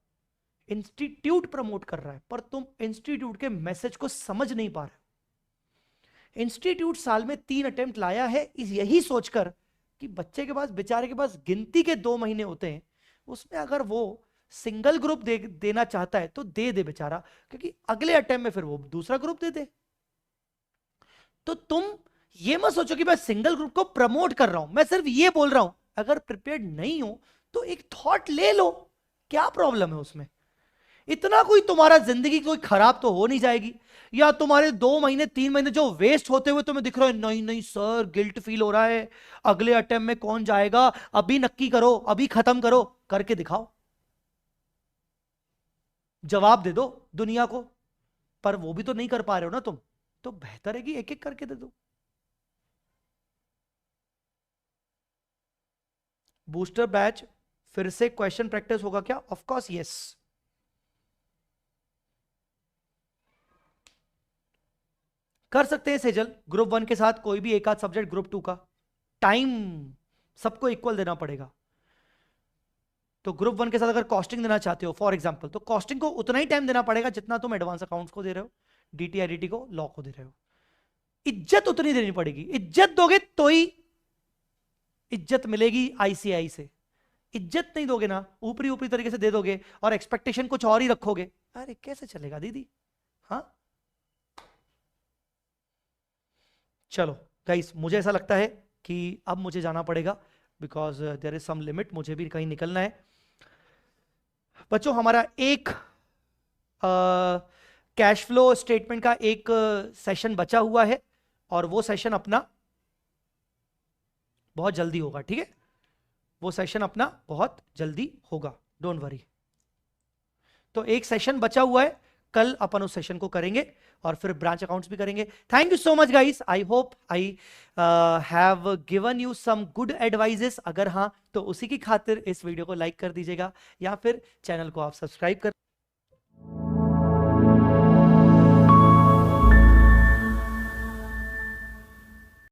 इंस्टीट्यूट प्रमोट कर रहा है, पर तुम इंस्टीट्यूट के मैसेज को समझ नहीं पा रहे। इंस्टीट्यूट साल में 3 अटेम्प्ट लाया है यही सोचकर कि बच्चे के पास, बेचारे के पास गिनती के 2 महीने होते हैं, उसमें अगर वो सिंगल ग्रुप देना चाहता है तो दे दे बेचारा, क्योंकि अगले अटेम्प्ट में फिर वो दूसरा ग्रुप दे दे। तो तुम ये मत सोचो कि मैं सिंगल ग्रुप को प्रमोट कर रहा हूं, मैं सिर्फ ये बोल रहा हूं अगर प्रिपेयर्ड नहीं हो तो एक थॉट ले लो, क्या प्रॉब्लम है उसमें? इतना कोई तुम्हारा जिंदगी कोई खराब तो हो नहीं जाएगी, या तुम्हारे 2 महीने 3 महीने जो वेस्ट होते हुए तुम्हें दिख रहा है, नहीं नहीं सर गिल्ट फील हो रहा है, अगले अटेम्प्ट में कौन जाएगा, अभी नक्की करो, अभी खत्म करो, करके दिखाओ, जवाब दे दो दुनिया को। पर वो भी तो नहीं कर पा रहे हो ना तुम, तो बेहतर है कि एक एक करके दे दो। बूस्टर बैच फिर से क्वेश्चन प्रैक्टिस होगा क्या? Of course yes. कर सकते हैं सेजल, ग्रुप 1 के साथ कोई भी एक आध सब्जेक्ट ग्रुप 2 का। टाइम सबको इक्वल देना पड़ेगा। तो ग्रुप 1 के साथ अगर कॉस्टिंग देना चाहते हो फॉर एग्जांपल, तो कॉस्टिंग को उतना ही टाइम देना पड़ेगा जितना तुम एडवांस अकाउंट्स को दे रहे हो, डीटीआईडीटी को, लॉ को दे रहे हो। इज्जत उतनी देनी पड़ेगी, इज्जत दोगे तो ही इज्जत मिलेगी आईसीआई से। इज्जत नहीं दोगे ना, ऊपरी ऊपरी तरीके से दे दोगे और एक्सपेक्टेशन कुछ और ही रखोगे, अरे कैसे चलेगा दीदी? हाँ चलो गाइस, मुझे ऐसा लगता है कि अब मुझे जाना पड़ेगा, because there is some limit, मुझे भी कहीं निकलना है। बच्चों हमारा एक कैश फ्लो स्टेटमेंट का एक सेशन बचा हुआ है, और वो सेशन अपना बहुत जल्दी होगा, ठीक है? वो सेशन अपना बहुत जल्दी होगा, डोंट वरी। तो एक सेशन बचा हुआ है, कल अपन उस सेशन को करेंगे और फिर ब्रांच अकाउंट्स भी करेंगे। Thank you so much guys, I hope I have given you some good advises. अगर हाँ तो उसी की खातिर इस वीडियो को लाइक कर दीजिएगा, या फिर चैनल को आप सब्सक्राइब कर